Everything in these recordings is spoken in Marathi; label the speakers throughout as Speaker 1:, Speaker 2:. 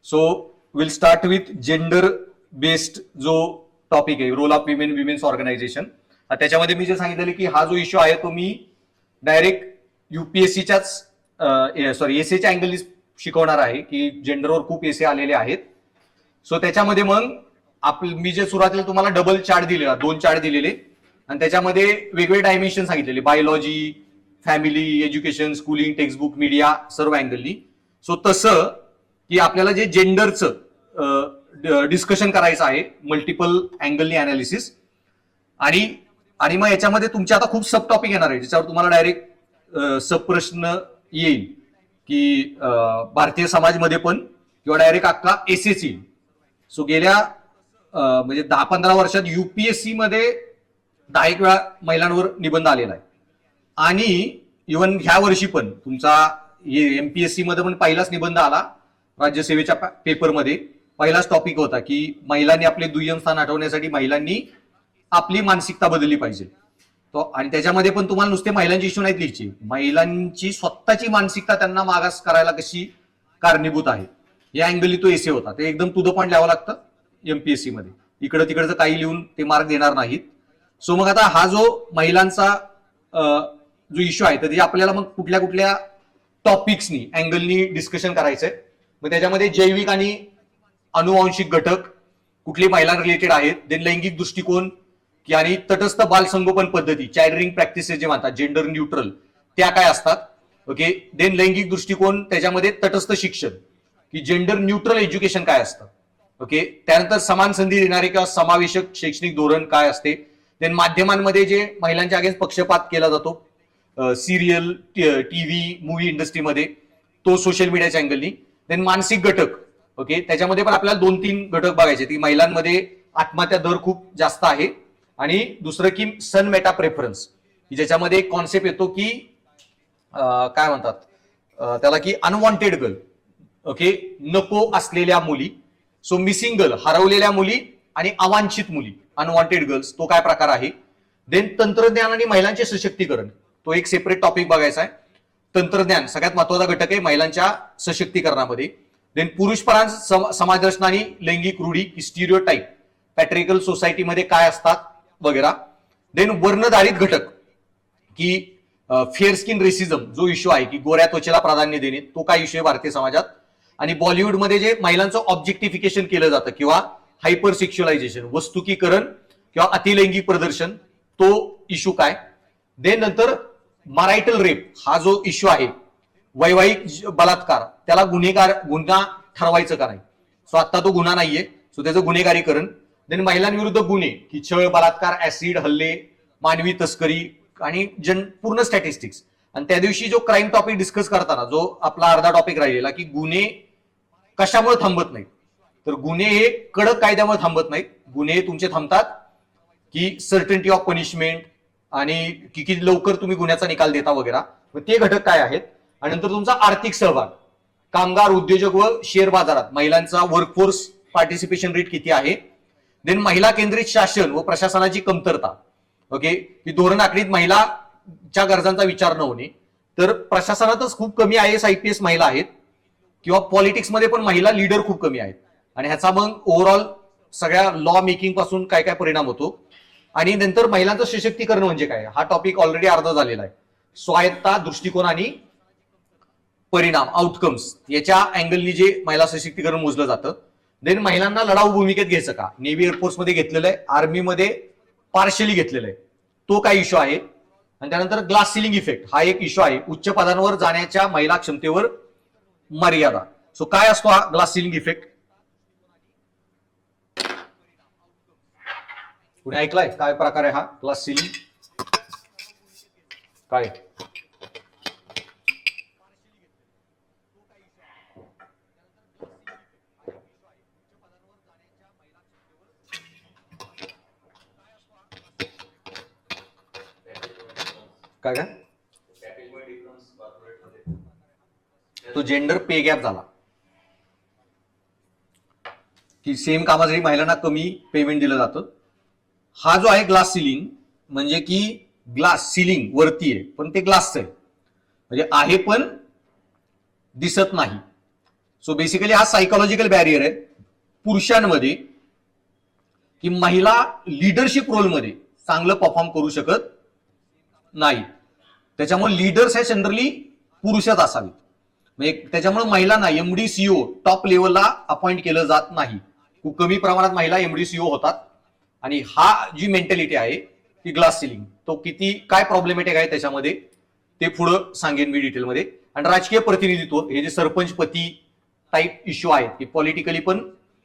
Speaker 1: So will start with gender based जो टॉपिक आहे, role of women, women's organisation. त्याच्यामध्ये मी जे सांगितलेलं की हा जो इश्यू आहे तो मी डायरेक्ट युपीएससीच्याच एसएच्या अँगलनी शिकवणार आहे की जेंडरवर खूप एसे आलेले आहेत. सो त्याच्यामध्ये मग मी जे सुरुवातीला तुम्हाला डबल चार्ट दिलेला, 2 चार्ट दिलेले आणि त्याच्यामध्ये वेगवेगळे डायमेन्शन सांगितलेले, biology, family, education, schooling, textbook, media, सर्व अँगलनी. सो तसं की आपल्याला जे जेंडरचं डिस्कशन करायचं आहे, मल्टिपल अँगलनी अनालिसिस. आणि मग याच्यामध्ये तुमचे आता खूप सब टॉपिक येणार आहे ज्याच्यावर तुम्हाला डायरेक्ट सब प्रश्न येईल की भारतीय समाजमध्ये पण किंवा डायरेक्ट अख्खा एसएस येईल. सो गेल्या म्हणजे 10-15 वर्षात युपीएससी मध्ये 10 वेळा महिलांवर निबंध आलेला आहे. आणि इव्हन ह्या वर्षी पण तुमचा एमपीएससी मध्ये पण पहिलाच निबंध आला राज्यसेवेच्या पेपरमध्ये. पहिलाच टॉपिक होता की महिलांनी आपले दुय्यम स्थान हटवण्यासाठी महिलांनी आपली मानसिकता बदलली पाहिजे. तो आणि त्याच्यामध्ये पण तुम्हाला नुसते महिलांची इश्यू नाहीत लिहायची, महिलांची स्वतःची मानसिकता त्यांना मागास करायला कशी कारणीभूत आहे या अँगलनी तो एसे होता. ते एकदम टू द पॉइंट लिहावं लागतं एमपीएससी मध्ये, इकडं तिकडचं काही लिहून ते मार्क देणार नाहीत. सो मग आता हा जो महिलांचा जो इश्यू आहे तर आपल्याला मग कुठल्या कुठल्या टॉपिक्सनी अँगलनी डिस्कशन करायचंय. मग त्याच्यामध्ये जैविक आणि अनुवांशिक घटक कुठली महिला रिलेटेड आहेत, देन लैंगिक दृष्टिकोन की आणि तटस्थ बालसंगोपन पद्धती, चाइल्ड प्रॅक्टिसेस जे म्हणतात जेंडर न्यूट्रल, त्या काय असतात. ओके, देन लैंगिक दृष्टिकोन, त्याच्यामध्ये तटस्थ शिक्षण की जेंडर न्यूट्रल एज्युकेशन काय असतं. ओके, त्यानंतर समान संधी देणारे किंवा समावेशक शैक्षणिक धोरण काय असते. देन माध्यमांमध्ये जे महिलांच्या अगेन्स्ट पक्षपात केला जातो, सिरियल, टीव्ही, मूव्ही इंडस्ट्रीमध्ये, तो सोशल मीडियाच्या अँगलनी. देन मानसिक घटक, ओके, त्याच्यामध्ये पण आपल्याला 2-3 घटक बघायचे की महिलांमध्ये आत्महत्या दर खूप जास्त आहे. आणि दुसरं की सन मेटा प्रेफरन्स की ज्याच्यामध्ये एक कॉन्सेप्ट येतो की काय म्हणतात त्याला की अनवॉन्टेड गर्ल, ओके, नको असलेल्या मुली. सो मिसिंग गर्ल, हरवलेल्या मुली, आणि अवांछित मुली, अनवॉन्टेड गर्ल्स, तो काय प्रकार आहे. देन तंत्रज्ञान आणि महिलांचे सशक्तीकरण, तो एक सेपरेट टॉपिक बघायचा आहे. तंत्रज्ञान सगळ्यात महत्वाचा घटक आहे महिलांच्या सशक्तीकरणामध्ये. देन पुरुषपरांत समाजरचना आणि लैंगिक रूढी, स्टिरिओ टाईप, पॅट्रिकल सोसायटीमध्ये काय असतात वगैरे. देन वर्णधारित घटक की फेअर स्किन रेसिझम जो इश्यू आहे की गोऱ्या त्वचेला प्राधान्य देणे, तो काय इश्यू आहे भारतीय समाजात. आणि बॉलिवूडमध्ये जे महिलांचं ऑब्जेक्टिफिकेशन केलं जातं किंवा हायपर सेक्शुअलायझेशन, वस्तुकीकरण किंवा अतिलैंगिक प्रदर्शन, तो इश्यू काय. देन नंतर मरायटल रेप हा जो इश्यू आहे, वैवाहिक बलात्कार, त्याला गुन्हा ठरवायचं का नाही. सो आता तो गुन्हा नाहीये, सो त्याचं गुन्हेगारीकरण. देन महिलांविरुद्ध गुन्हे की छळ, बलात्कार, ऍसिड हल्ले, मानवी तस्करी आणि पूर्ण स्टॅटिस्टिक्स. आणि त्या दिवशी जो क्राईम टॉपिक डिस्कस करताना जो आपला अर्धा टॉपिक राहिलेला की गुन्हे कशामुळे थांबत नाहीत, तर गुन्हे हे कडक कायद्यामुळे थांबत नाहीत. गुन्हे तुमचे थांबतात की सर्टन्टी ऑफ पनिशमेंट आणि किती लवकर तुम्ही गुन्ह्याचा निकाल देता वगैरे. ते घटक काय आहेत. आणि नंतर तुमचा आर्थिक सहभाग, कामगार, उद्योजक व शेअर बाजारात महिलांचा वर्कफोर्स पार्टिसिपेशन रेट किती आहे. देन महिला केंद्रित शासन व प्रशासनाची कमतरता, ओके, की धोरण आखणीत महिलाच्या गरजांचा विचार न होणे. तर प्रशासनातच खूप कमी IAS IPS महिला आहेत किंवा पॉलिटिक्समध्ये पण महिला लीडर खूप कमी आहेत. आणि ह्याचा मग ओव्हरऑल सगळ्या लॉ मेकिंग पासून काय काय परिणाम होतो. आणि नंतर महिलांचं सशक्तीकरण म्हणजे काय, हा टॉपिक ऑलरेडी अर्धा झालेला आहे. स्वायत्ता, दृष्टिकोन आणि परिणाम, आउटकम्स, याच्या अँगलनी जे महिला सशक्तीकरण मोजलं जातं. देन महिलांना लढाऊ भूमिकेत घ्यायचं का, नेव्ही एअरफोर्स मध्ये घेतलेलं आहे, आर्मीमध्ये पार्शली घेतलेलं आहे, तो काय इश्यू आहे. आणि त्यानंतर ग्लास सिलिंग इफेक्ट हा एक इश्यू आहे, उच्च पदांवर जाण्याच्या महिला क्षमतेवर मर्यादा. सो काय असतो हा ग्लास सिलिंग इफेक्ट, कुणी ऐकलाय काय प्रकार आहे हा ग्लास सिलिंग काय. काय काय तो जेंडर पे गॅप झाला की सेम कामासाठी महिलांना कमी पेमेंट दिलं जातं. हा जो आहे ग्लास सिलिंग म्हणजे की ग्लास सिलिंग वरती आहे पण ते ग्लासचं आहे, म्हणजे आहे पण दिसत नाही. सो बेसिकली हा सायकोलॉजिकल बॅरियर आहे पुरुषांमध्ये की महिला लिडरशिप रोलमध्ये चांगलं परफॉर्म करू शकत नाही. त्याच्यामुळे लीडर्स हे जनरली पुरुषच असावेत. म्हणजे त्याच्यामुळे महिलांना एमडी सीओ टॉप लेवलला अपॉइंट केलं जात नाही. खूप कमी प्रमाणात महिला एमडी सीओ होतात. आणि हा जी मेंटॅलिटी आहे ती ग्लास सिलिंग, तो किती काय प्रॉब्लेमॅटिक आहे त्याच्यामध्ये ते पुढं सांगेन मी डिटेलमध्ये. आणि राजकीय प्रतिनिधित्व हे जे सरपंच पती टाईप इश्यू आहेत की पॉलिटिकली पण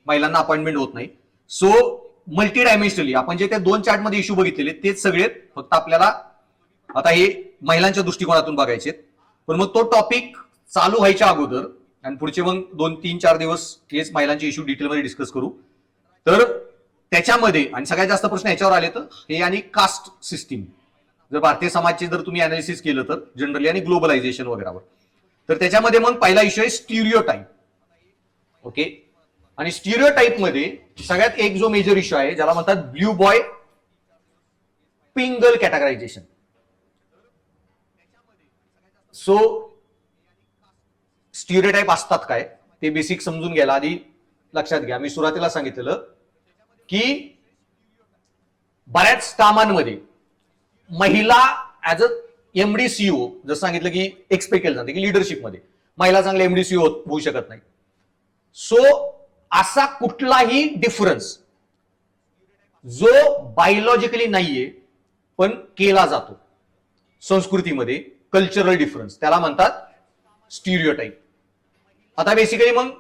Speaker 1: महिलांना अपॉइंटमेंट होत नाही. सो मल्टी डायमेन्शनली आपण जे त्या 2 चार्टमध्ये इश्यू बघितलेले तेच सगळे, फक्त आपल्याला आता हे महिलांच्या दृष्टिकोनातून बघायचे. पण मग तो टॉपिक चालू व्हायच्या अगोदर आणि पुढचे मग 2-3-4 दिवस हेच महिलांचे इश्यू डिटेलमध्ये डिस्कस करू. तर त्याच्यामध्ये आणि सगळ्यात जास्त प्रश्न याच्यावर आले तर हे आणि कास्ट सिस्टीम, जर भारतीय समाजचे जर तुम्ही अनालिसिस केलं तर जनरली आणि ग्लोबलायझेशन वगैरेवर, तर त्याच्यामध्ये मग पहिला इश्यू आहे स्टिरियोटाईप. ओके, आणि स्टिरियोटाईप मध्ये सगळ्यात एक जो मेजर इश्यू आहे ज्याला म्हणतात blue boy pink girl categorization. So stereotype असतात काय ते बेसिक समजून घ्यायला आधी लक्षात घ्या. मी सुरुवातीला सांगितलेलं की बऱ्याच कामांमध्ये महिला ऍज अ एमडी सीओ जसं सांगितलं की एक्सपेक्ट केलं जातं की लिडरशिपमध्ये महिला चांगले एमडी सीओ होऊ शकत नाही. सो असा कुठलाही डिफरन्स जो बायोलॉजिकली नाहीये पण केला जातो संस्कृतीमध्ये, कल्चरल डिफरन्स, त्याला म्हणतात स्टिरियोटाईप. आता बेसिकली मग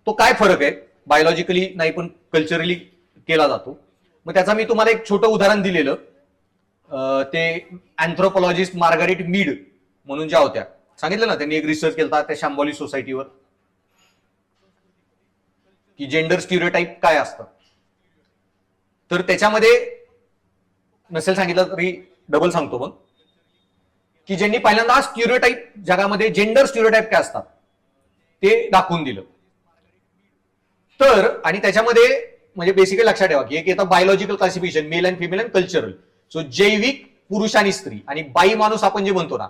Speaker 1: तो काय फरक आहे, बायोलॉजिकली नाही पण कल्चरली केला जातो. मग त्याचा मी तुम्हाला एक छोटं उदाहरण दिलेलं, ते अँथ्रोपॉलॉजिस्ट मार्गारेट मीड म्हणून ज्या होत्या, सांगितलं ना त्यांनी एक रिसर्च केला त्या शांबोली सोसायटीवर की जेंडर स्टिरियोटाईप काय असतं. तर त्याच्यामध्ये नसेल सांगितलं तरी डबल सांगतो मग की ज्यांनी पहिल्यांदा स्टिरियोटाईप जगामध्ये जेंडर स्टिरियोटाईप काय असतात ते दाखवून दिलं. तर आणि त्याच्यामध्ये म्हणजे बेसिकली लक्षात ठेवा की एक येतं biological classification, male and female and cultural. So जैविक पुरुष आणि स्त्री आणि बाई माणूस आपण जे म्हणतो ना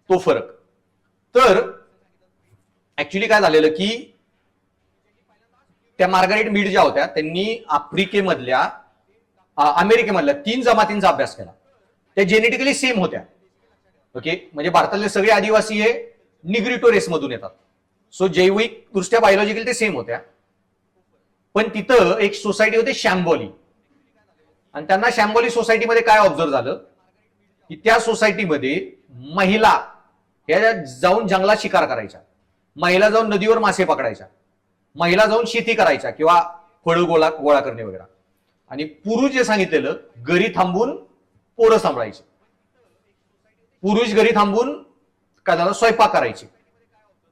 Speaker 1: तो फरक. तर ऍक्च्युली काय झालेलं की त्या मार्गारेट मीड ज्या होत्या त्यांनी आफ्रिकेमधल्या अमेरिकेमधल्या 3 जमातींचा अभ्यास केला. त्या जेनेटिकली सेम होत्या. ओके, म्हणजे भारतातले सगळे आदिवासी हे निग्रिटो रेस मधून येतात. सो जैविक दृष्ट्या बायोलॉजिकली ते सेम होत्या. पण तिथं एक सोसायटी होती शॅम्बोली, आणि त्यांना शॅम्बोली सोसायटीमध्ये काय ऑब्झर्व झालं की त्या सोसायटीमध्ये महिला ह्या जाऊन जंगलात शिकार करायच्या, महिला जाऊन नदीवर मासे पकडायच्या, महिला जाऊन शेती करायच्या किंवा फळं गोळा करणे वगैरे, आणि पुरुष जे सांगितलेलं घरी थांबून पोरं सांभाळायचे, पुरुष घरी थांबून काय झालं स्वयंपाक करायचे,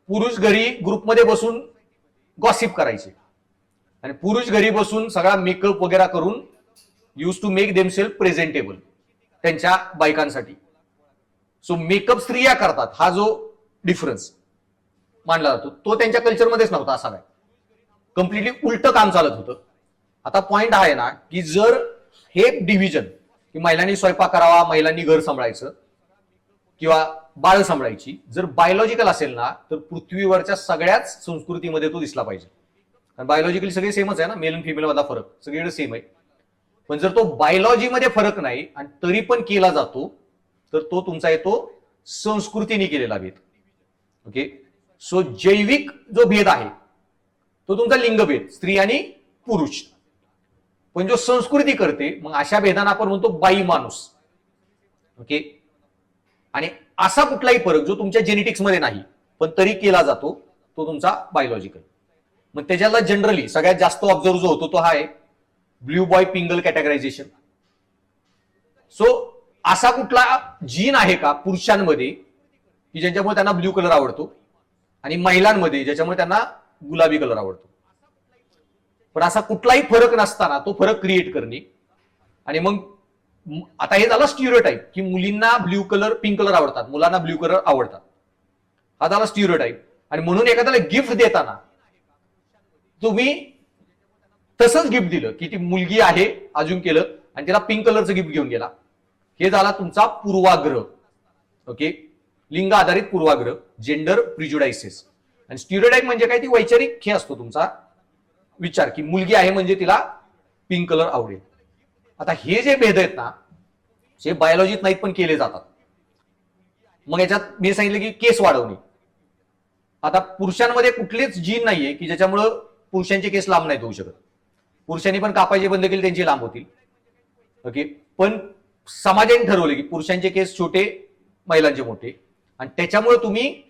Speaker 1: पुरुष घरी ग्रुपमध्ये बसून गॉसिप करायचे, आणि पुरुष घरी बसून सगळा मेकअप वगैरे करून use to make themself presentable त्यांच्या बायकांसाठी. सो मेकअप स्त्रिया करतात हा जो डिफरन्स मानला जातो तो त्यांच्या कल्चरमध्येच नव्हता. असा काय कम्प्लिटली उलट काम चालत होतं. आता पॉइंट आहे ना की जर हे डिव्हिजन की महिलांनी स्वयंपाक करावा, महिलांनी घर सांभाळायचं किंवा बाळ सांभाळायची जर बायोलॉजिकल असेल ना तर पृथ्वीवरच्या सगळ्याच संस्कृतीमध्ये तो दिसला पाहिजे. कारण बायोलॉजिकली सगळे सेमच आहे ना, मेल आणि फिमेल मधला फरक सगळीकडे सेम आहे. पण जर तो बायोलॉजीमध्ये फरक नाही आणि तरी पण केला जातो तर तो तुमचा येतो संस्कृतीने केलेला भेद. ओके, सो जैविक जो भेद आहे तो तुमचा लिंगभेद, स्त्री आणि पुरुष. पण जो संस्कृती करते मग अशा भेदांना आपण म्हणतो बाई माणूस. ओके, आणि असा कुठलाही फरक जो तुमच्या जेनेटिक्स मध्ये नाही पण तरी केला जातो तो तुमचा बायोलॉजिकल. मग त्याच्याला जनरली सगळ्यात जास्त ऑब्झर्व जो होतो तो हा आहे blue boy pink girl categorization. So असा कुठला जीन आहे का पुरुषांमध्ये की ज्याच्यामुळे त्यांना ब्ल्यू कलर आवडतो आणि महिलांमध्ये ज्याच्यामुळे त्यांना गुलाबी कलर आवडतो. पण असा कुठलाही फरक नसताना तो फरक क्रिएट करणे. आणि मग आता हे झालं स्टिरियोटाईप की मुलींना ब्ल्यू कलर पिंक कलर आवडतात, मुलांना ब्ल्यू कलर आवडतात, हा झाला स्टिरियोटाईप. आणि म्हणून एखाद्याला गिफ्ट देताना तुम्ही तसंच गिफ्ट दिलं की ती मुलगी आहे अजून केलं आणि तिला पिंक कलरचं गिफ्ट घेऊन गेला, हे झाला तुमचा पूर्वाग्रह. ओके, लिंग आधारित पूर्वाग्रह, जेंडर प्रिज्युडायसेस. आणि स्टिरियोटाइप म्हणजे काय, ती वैचारिक हे असतो तुमचा विचार की मुलगी आहे म्हणजे तिला पिंक कलर आवडेल. आता हे जे भेद आहेत ना, हे बायोलॉजीत नाहीत पण केले जातात. मग याच्यात मी सांगितलं की केस वाढवणे. आता पुरुषांमध्ये कुठलेच जीन नाहीये की ज्याच्यामुळं पुरुषांचे केस लांब नाहीत होऊ शकत. पुरुषांनी पण कापायचे बंद केले, त्यांचे लांब होतील. ओके, पण समाजाने ठरवले की पुरुषांचे केस छोटे, महिलांचे मोठे, आणि त्याच्यामुळे तुम्ही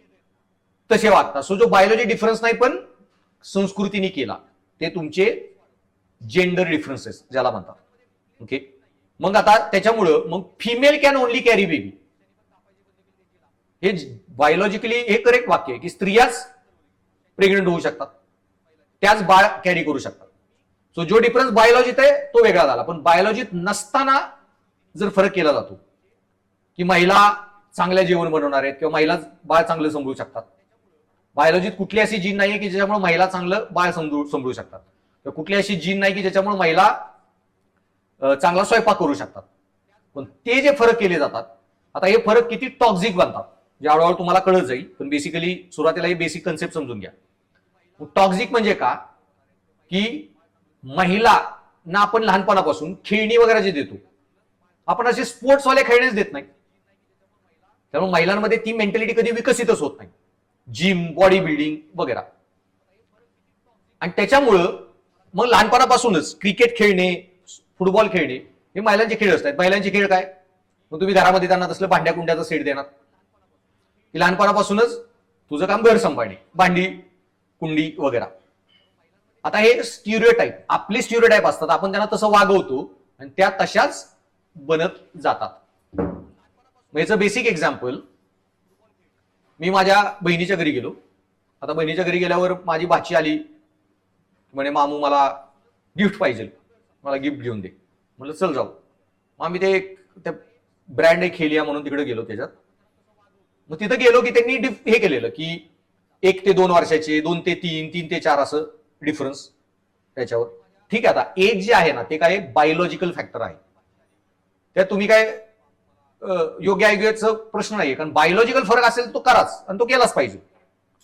Speaker 1: तसे वागता. सो जो बायोलॉजी डिफरन्स नाही पण संस्कृतीने केला, ते तुमचे जेंडर डिफरन्सेस ज्याला म्हणतात. ओके, मग आता त्याच्यामुळं मग female can only carry baby, हे बायोलॉजिकली हे करेक्ट वाक्य आहे की स्त्रियाच प्रेग्नंट होऊ शकतात, त्याच बाळ कॅरी करू शकतात. सो जो डिफरन्स बायोलॉजीत आहे तो वेगळा झाला. पण बायोलॉजीत नसताना जर फरक केला जातो की महिला चांगल्या जेवण बनवणार आहेत किंवा महिला बाळ चांगलं सांभाळू शकतात, बायोलॉजीत कुठली अशी जीन नाहीये की ज्याच्यामुळे महिला चांगलं बाळ सांभाळू शकतात, किंवा कुठली अशी जीन नाही की ज्याच्यामुळे महिला चांगला स्वयंपाक करू शकतात. पण ते जे फरक केले जातात, आता हे फरक किती टॉक्झिक बनतात जे हळूहळू तुम्हाला कळत जाईल, पण बेसिकली सुरुवातीला ही बेसिक कन्सेप्ट समजून घ्या. टॉक्झिक म्हणजे का, की महिला ना आपण लहानपणापासून खेळणी वगैरे जे देतो, आपण असे स्पोर्ट्सवाले खेळणेच देत नाही. त्यामुळे महिलांमध्ये ती मेंटॅलिटी कधी विकसितच होत नाही, जिम, बॉडी बिल्डिंग वगैरे. आणि त्याच्यामुळं मग लहानपणापासूनच क्रिकेट खेळणे, फुटबॉल खेळणे हे महिलांचे खेळ असतात. महिलांचे खेळ काय, मग तुम्ही घरामध्ये त्यांना तसलं भांड्या कुंड्याचा सेट देणार की लहानपणापासूनच तुझं काम घर सांभाळणे, भांडी कुंडी वगैरे. आता हे स्टिरियोटाइप, आपले स्टिरियोटाइप असतात, आपण त्यांना तसं वागवतो आणि त्या तशाच बनत जातात. याचं बेसिक एक्झाम्पल, मी माझ्या बहिणीच्या घरी गेलो. आता बहिणीच्या घरी गेल्यावर माझी भाची आली, म्हणे मामू मला गिफ्ट पाहिजे, मला गिफ्ट घेऊन दे. म्हणलं चल जाऊ. मग आम्ही त्या ब्रँड एक खेलिया म्हणून तिकडे गेलो. त्याच्यात मग तिथं गेलो की त्यांनी हे केलेलं की 1 ते 2 वर्षाचे, 2 ते 3, 3 ते 4 असं डिफरन्स त्याच्यावर. ठीक आहे, आता एज जे आहे ना ते काय बायोलॉजिकल फॅक्टर आहे, त्यात तुम्ही काय योग्य अयोग्याचा प्रश्न नाहीये, कारण बायोलॉजिकल फरक असेल तो कराच आणि तो केलाच पाहिजे.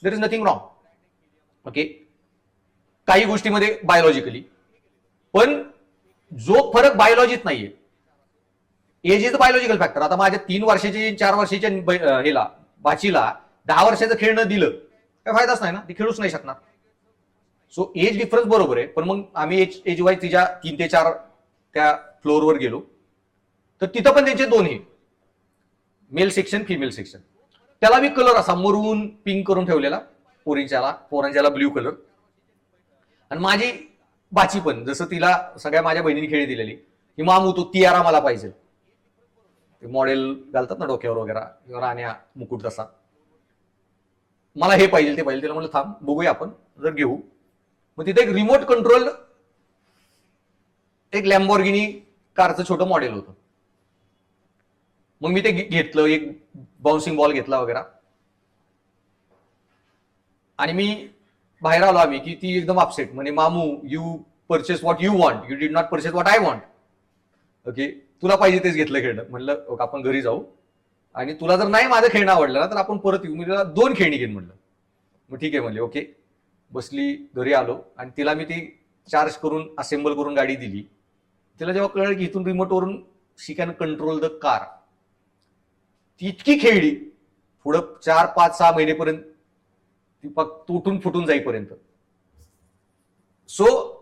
Speaker 1: There is nothing wrong. Okay, काही गोष्टीमध्ये बायोलॉजिकली, पण जो फरक बायोलॉजीत नाहीये, एज इज बायोलॉजिकल फॅक्टर. आता माझ्या 3 वर्षाची 4 वर्षाच्या हेला भाचीला 10 वर्षाचं खेळणं दिलं काय फायदाच नाही ना, ती खेळूच नाही शकणार. सो एज डिफरन्स बरोबर आहे, पण मग आम्ही एज वाईज तिच्या 3 ते 4 त्या फ्लोअरवर गेलो, तर तिथं पण त्यांचे दोन्ही मेल सेक्शन, फिमेल सेक्शन. त्याला बी कलर असा मरून पिंक करून ठेवलेला, पोरांच्याला ब्ल्यू कलर. आणि माझी बाची पण, जसं तिला सगळ्या माझ्या बहिणीने खेळी दिलेली की मामू तो तियारा मला पाहिजे, ते मॉडेल घालतात ना डोक्यावर वगैरे, राण्या मुकुट तसा, मला हे पाहिजे ते पाहिजे. तिला म्हणलं थांब बघूया आपण जर घेऊ. मग तिथे एक रिमोट कंट्रोल एक लॅम्बोर्गिनी कारचं छोटं मॉडेल होतं. मग मी ते घेतलं, एक बाउन्सिंग बॉल घेतला वगैरे, आणि मी बाहेर आलो आम्ही की ती एकदम अपसेट, म्हणे मामू you purchase what you want, you did not purchase what I want. Okay, तुला पाहिजे तेच घेतलं खेळणं. म्हणलं आपण घरी जाऊ आणि तुला जर नाही माझं खेळणं आवडलं ना तर आपण परत येऊ. मी तुला 2 खेळणी घेईन म्हणलं. मग ठीक आहे म्हणले. ओके, बसली, घरी आलो आणि तिला मी ती चार्ज करून असेंबल करून गाडी दिली. तिला जेव्हा कळलं की इथून रिमोटवरून शी कॅन कंट्रोल द कार, ती इतकी खेळली पुढं 4, 5, 6 महिनेपर्यंत, ती तुटून फुटून जाईपर्यंत. सो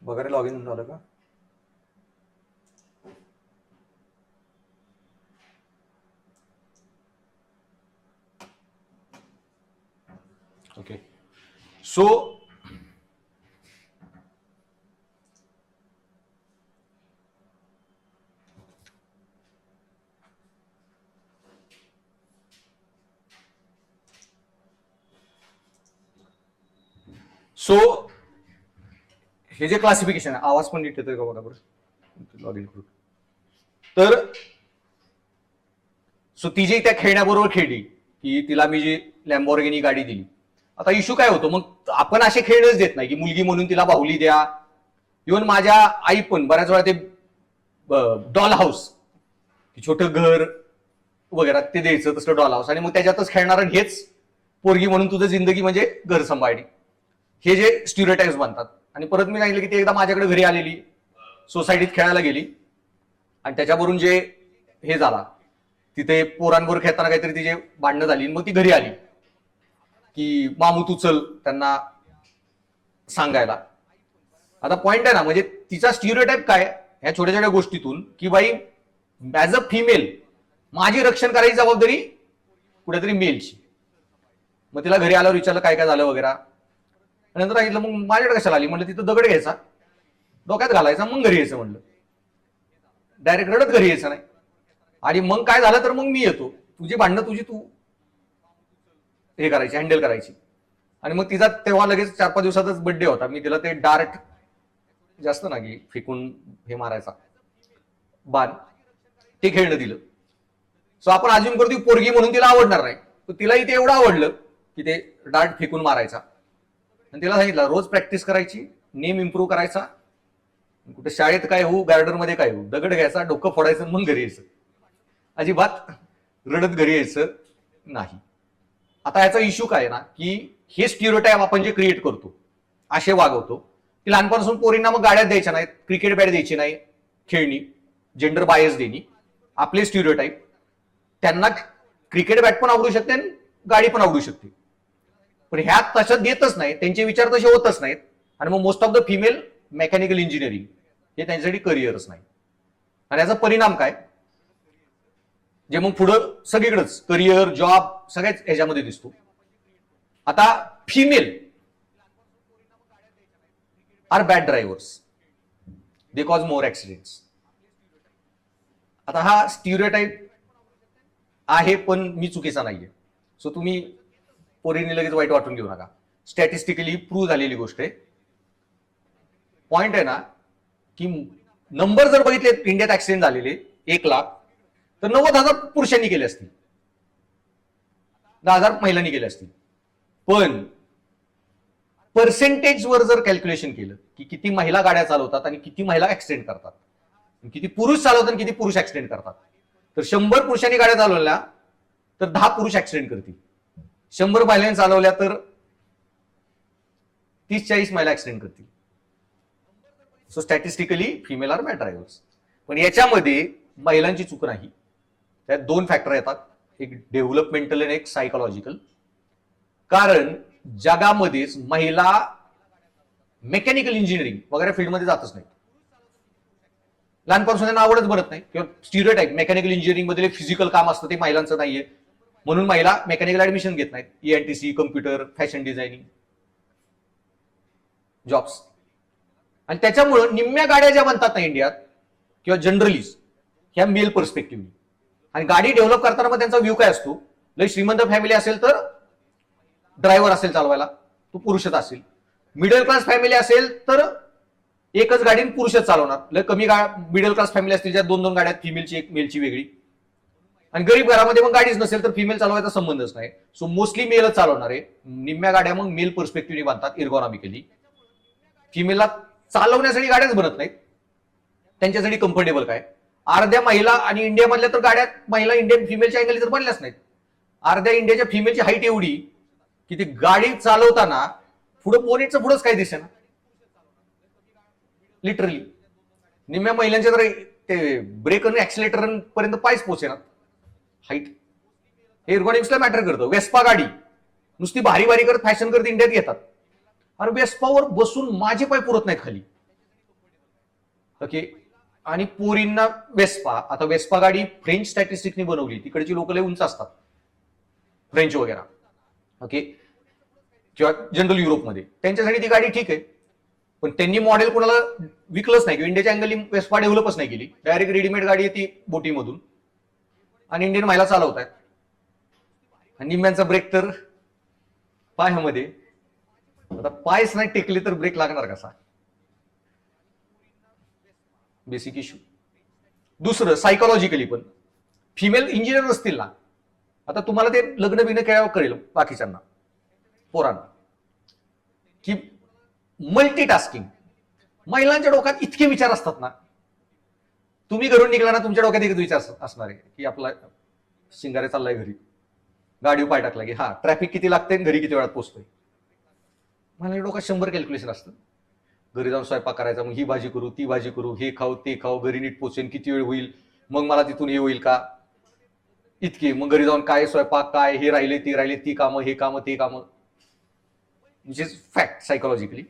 Speaker 2: वगैरे लॉग इन झालं का?
Speaker 1: ओके, सो हे जे क्लासिफिकेशन आहे, आवाज पण नीट येतोय का बघा बरं, लॉग इन करू. तर सो ती जी त्या खेळण्याबरोबर खेळली की तिला मी जी लॅम्बोर्गिनी गाडी दिली. आता इश्यू काय होतो, मग आपण असे खेळच देत नाही की मुलगी म्हणून तिला बाहुली द्या. इव्हन माझ्या आई पण बऱ्याच वेळा ते डॉल हाऊस, छोटं घर वगैरे ते द्यायचं, तसं डॉल हाऊस, आणि मग त्याच्यातच खेळणार, हेच पोरगी म्हणून तुझं जिंदगी म्हणजे घर सांभाळणी, हे जे स्टिरियोटाइप्स बनतात. आणि परत मी सांगितलं की ती एकदा माझ्याकडे घरी आलेली, सोसायटीत खेळायला गेली, आणि त्याच्यावरून जे हे झाला, तिथे पोरांबरोबर खेळताना काहीतरी तिचे भांडणं झाली, मग ती घरी आली की मामू तू चल त्यांना सांगायला. आता पॉइंट आहे ना, म्हणजे तिचा स्टिरियोटाइप काय ह्या छोट्या छोट्या गोष्टीतून, की बाई ऍज अ फिमेल माझी रक्षण करायची जबाबदारी कुठेतरी मेलची. मग तिला घरी आल्यावर विचारलं काय काय झालं वगैरे, नंतर सांगितलं मग माझ्याकडे कशाला आली, म्हणलं तिथं दगड घ्यायचा, डोक्यात घालायचा, मग घरी यायचं. म्हणलं डायरेक्ट रडत घरी यायचं नाही, आणि मग काय झालं तर मग मी येतो, तुझी भांडणं तुझी तू हे करायची, हँडल करायची. आणि मग तिचा तेव्हा लगेच 4-5 दिवसातच बर्थडे होता. मी तिला ते डार्ट जास्त ना की फेकून हे मारायचा बाण, ते खेळणं दिलं. सो आपण अजून करतो पोरगी म्हणून तिला आवडणार नाही, तर तिलाही ते एवढं आवडलं की ते डार्ट फेकून मारायचा. आणि तिला सांगितलं रोज प्रॅक्टिस करायची, नेम इम्प्रूव्ह करायचा, कुठे शाळेत काय होऊ, गार्डन मध्ये काय होऊ, दगड घ्यायचा, डोकं फोडायचं, मग घरी यायचं. अजिबात रडत घरी यायचं नाही. आता याचा इश्यू काय ना, की हे स्टिरियोटाइप आपण जे क्रिएट करतो, असे वागवतो, की लहानपणापासून पोरींना मग गाड्यात द्यायच्या नाहीत, क्रिकेट बॅट द्यायची नाही, खेळणी, जेंडर बायस देणी, आपले स्टिरियोटाइप. त्यांना क्रिकेट बॅट पण आवडू शकते आणि गाडी पण आवडू शकते, पण ह्यात तसं देतच नाही, त्यांचे विचार तसे होतच नाहीत. आणि मग most of the female mechanical engineering हे त्यांच्यासाठी करिअरच नाही. आणि याचा परिणाम काय, जे मग पुढं सगळीकडेच करिअर, जॉब सगळ्याच ह्याच्यामध्ये दिसतो. आता female are bad drivers, they cause more accidents. आता हा स्टिरियोटाइप आहे, पण मी चुकीचा नाहीये. सो तुम्ही पोरींनी लगेच वाईट वाटून घेऊ नका, स्टॅटिस्टिकली प्रूव्ह झालेली गोष्ट आहे. पॉइंट आहे ना, की नंबर जर बघितले इंडियात ऍक्सिडेंट झालेले 1 लाख, तर 90,000 पुरुषांनी केले असतील, 10,000 महिलांनी केले असतील. पण पर्सेंटेज वर जर कॅल्क्युलेशन केलं की किती महिला गाड्या चालवतात आणि किती महिला ऍक्सिडेंट करतात, किती पुरुष चालवतात आणि किती पुरुष ऍक्सिडेंट करतात, तर 100 पुरुषांनी गाड्या चालवल्या तर 10 पुरुष ऍक्सिडेंट करतील, 100 महिलांनी चालवल्या तर 30-40 महिला ऍक्सिडेंट करतील. So statistically female are bad drivers. पण याच्यामध्ये महिलांची चूक नाही, त्यात 2 फॅक्टर येतात, एक डेव्हलपमेंटल आणि एक सायकोलॉजिकल. कारण जगामध्येच महिला मेकॅनिकल इंजिनिअरिंग वगैरे फील्डमध्ये जातच नाही, लहानपासून त्यांना आवडच बनत नाही, किंवा स्टिरियोटाइप मेकॅनिकल इंजिनिअरिंग मध्ये फिजिकल काम असतं ते महिलांचं नाहीये, म्हणून महिला मेकॅनिकल ऍडमिशन घेत नाहीत. ENTC, computer, fashion designing, jobs. आणि त्याच्यामुळं निम्म्या गाड्या ज्या बनतात ना इंडियात किंवा जनरलीज, ह्या मेल पर्स्पेक्टिव्ह. आणि गाडी डेव्हलप करताना मग त्यांचा व्ह्यू काय असतो, लय श्रीमंत फॅमिली असेल तर ड्रायव्हर असेल चालवायला, तो पुरुषच असेल. मिडल क्लास फॅमिली असेल तर एकच गाडी पुरुषच चालवणार. लय कमी मिडल क्लास फॅमिली असतील ज्या 2-2 गाड्यात, फिमेलची एक मेलची वेगळी. आणि गरीब घरामध्ये मग गाडीच नसेल तर फिमेल चालवायचा संबंधच नाही. सो मोस्टली मेलच चालवणार आहे. निम्म्या गाड्या मग मेल पर्स्पेक्टिव्हने बांधतात इर्गॉनॉमिकली. फिमेलला चालवण्यासाठी गाड्याच बनत नाहीत, त्यांच्यासाठी कम्फर्टेबल काय. अर्ध्या महिला आणि इंडियामधल्या तर गाड्यात महिला इंडियन फिमेलच्या अँगल तर बनल्याच नाहीत. अर्ध्या इंडियाच्या फिमेलची हाईट एवढी की ती गाडी चालवताना पुढं बोनेटचं पुढंच काय दिसेना, लिटरली. निम्म्या महिलांच्या तर ते ब्रेक आणि ऍक्सिलेटर पर्यंत पायच पोहोचेना हाईट. हे एर्गोनॉमिक्सला मॅटर करतं. वेस्पा गाडी नुसती भारी भारी करत फॅशन करत इंडियात घेतात, अरे वेस्पावर बसून माझे पाय पुरत नाहीत खाली, ओके. आणि पोरींना वेस्पा. आता वेस्पा गाडी फ्रेंच स्टॅटिस्टिक्सनी बनवली, तिकडची लोक लय उंच असतात, फ्रेंच वगैरे, ओके, किंवा जनरल युरोपमध्ये, त्यांच्यासाठी ती गाडी ठीक आहे. पण त्यांनी मॉडेल कोणाला विकलंच नाही, किंवा इंडियाच्या अँगलनी वेस्पा डेव्हलपच नाही केली. डायरेक्ट रेडीमेड गाडी येते बोटीमधून आणि इंडियन महिला चालवतायत. आणि निम्म्यांचा ब्रेक तर पायामध्ये. आता पायच नाही टेकले तर ब्रेक लागणार कसा? Basic issue. दुसरं सायकोलॉजिकली पण फिमेल इंजिनियर असतील ना, आता तुम्हाला ते लग्न बिग्न केल्यावर कळेल बाकीच्यांना पोरांना, की मल्टीटास्किंग महिलांच्या डोक्यात इतके विचार असतात ना. तुम्ही घरून निघला ना, तुमच्या डोक्यात एकच विचार असणार आहे की आपला शिंगारे चाललाय घरी, गाडी पाय टाकला की हा ट्रॅफिक किती लागते, घरी किती वेळात पोहोचतोय. मला डोक्यात 100 कॅल्क्युलेशन असतं. घरी जाऊन स्वयंपाक करायचा, मग ही भाजी करू, ती भाजी करू, हे खाऊ ते खाऊ, घरी नीट पोचेन, किती वेळ होईल, मग मला तिथून हे होईल का, इतके, मग घरी जाऊन काय स्वयंपाक, काय हे राहिले ते राहिले, ती कामं, हे कामं, ते कामं, विच इज फॅक्ट. सायकोलॉजिकली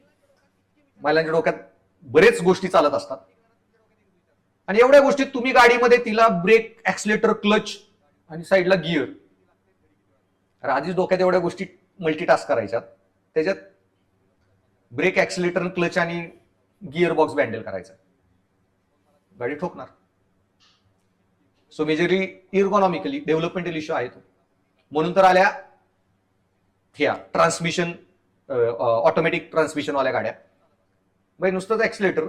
Speaker 1: महिलांच्या डोक्यात बरेच गोष्टी चालत असतात. आणि एवढ्या गोष्टीत तुम्ही गाडीमध्ये तिला ब्रेक, ऍक्सिलेटर, क्लच आणि साईडला गिअर, आधीच डोक्यात एवढ्या गोष्टी मल्टीटास्क करायच्यात, त्याच्यात ब्रेक, ऍक्सिलेटर, क्लच आणि गिअर बॉक्स हँडल करायचा, गाडी ठोकणार. सो मेजरली इर्गॉनॉमिकली डेव्हलपमेंटल इश्यू आहे तो. म्हणून तर आल्या ह्या ट्रान्समिशन, ऑटोमॅटिक ट्रान्समिशन वाल्या गाड्या. बाई नुसतंच ऍक्सिलेटर,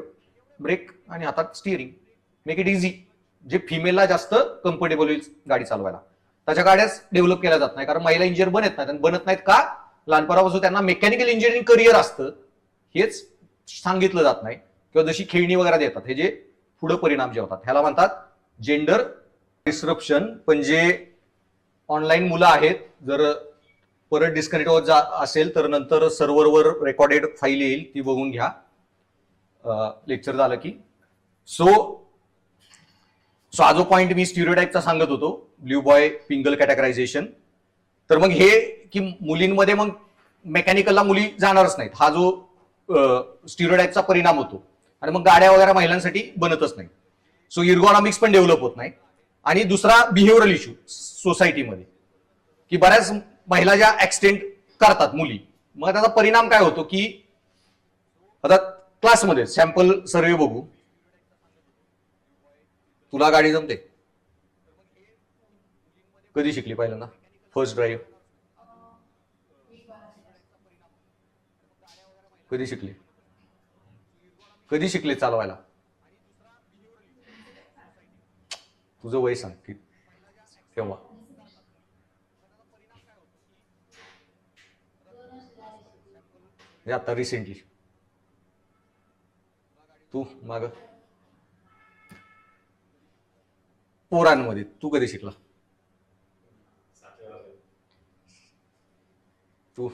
Speaker 1: ब्रेक आणि हातात स्टिअरिंग, मेक इट इझी. जे फिमेलला जास्त कम्फर्टेबल होईल गाडी चालवायला, त्याच्या गाड्याच डेव्हलप केल्या जात नाही. कारण महिला इंजिनियर बनत नाहीत. आणि बनत नाहीत का? लहानपणापासून त्यांना मेकॅनिकल इंजिनिअरिंग करिअर असतं हेच सांगितलं जात नाही, किंवा जशी खेळणी वगैरे देतात, हे जे पुढे परिणाम जे होतात ह्याला म्हणतात जेंडर डिस्रप्शन. पण जे ऑनलाईन मुलं आहेत, जर परत डिस्कनेक्ट होत असेल तर नंतर सर्व्हरवर रेकॉर्डेड फाईल येईल, ती बघून घ्या लेक्चर झालं की. सो हा जो पॉइंट मी स्टिरियोटाइपचा सांगत होतो, ब्ल्यू बॉय पिंगल कॅटेगरायझेशन, तर मग हे की मुलींमध्ये मग मेकॅनिकलला मुली जाणारच नाहीत, हा जो स्टिरियोटाइपचा परिणाम होतो. आणि मग गाड्या वगैरे महिलांसाठी बनतच नाही. सो इर्गॉनॉमिक्स पण डेव्हलप होत नाही. आणि दुसरा बिहेव्हिअरल इश्यू सोसायटीमध्ये, की बऱ्याच महिला ज्या ऍक्सिडेंट करतात मुली, मग त्याचा परिणाम काय होतो की, आता क्लासमध्ये सॅम्पल सर्वे बघू. तुला गाडी जमते? कधी शिकली पहिल्यांदा फर्स्ट ड्राईव्ह? कधी शिकली? कधी शिकले चालवायला? तुझं वय सांग की तेव्हा. आता रिसेंटली तू माग पोरांमध्ये तू कधी शिकला? तू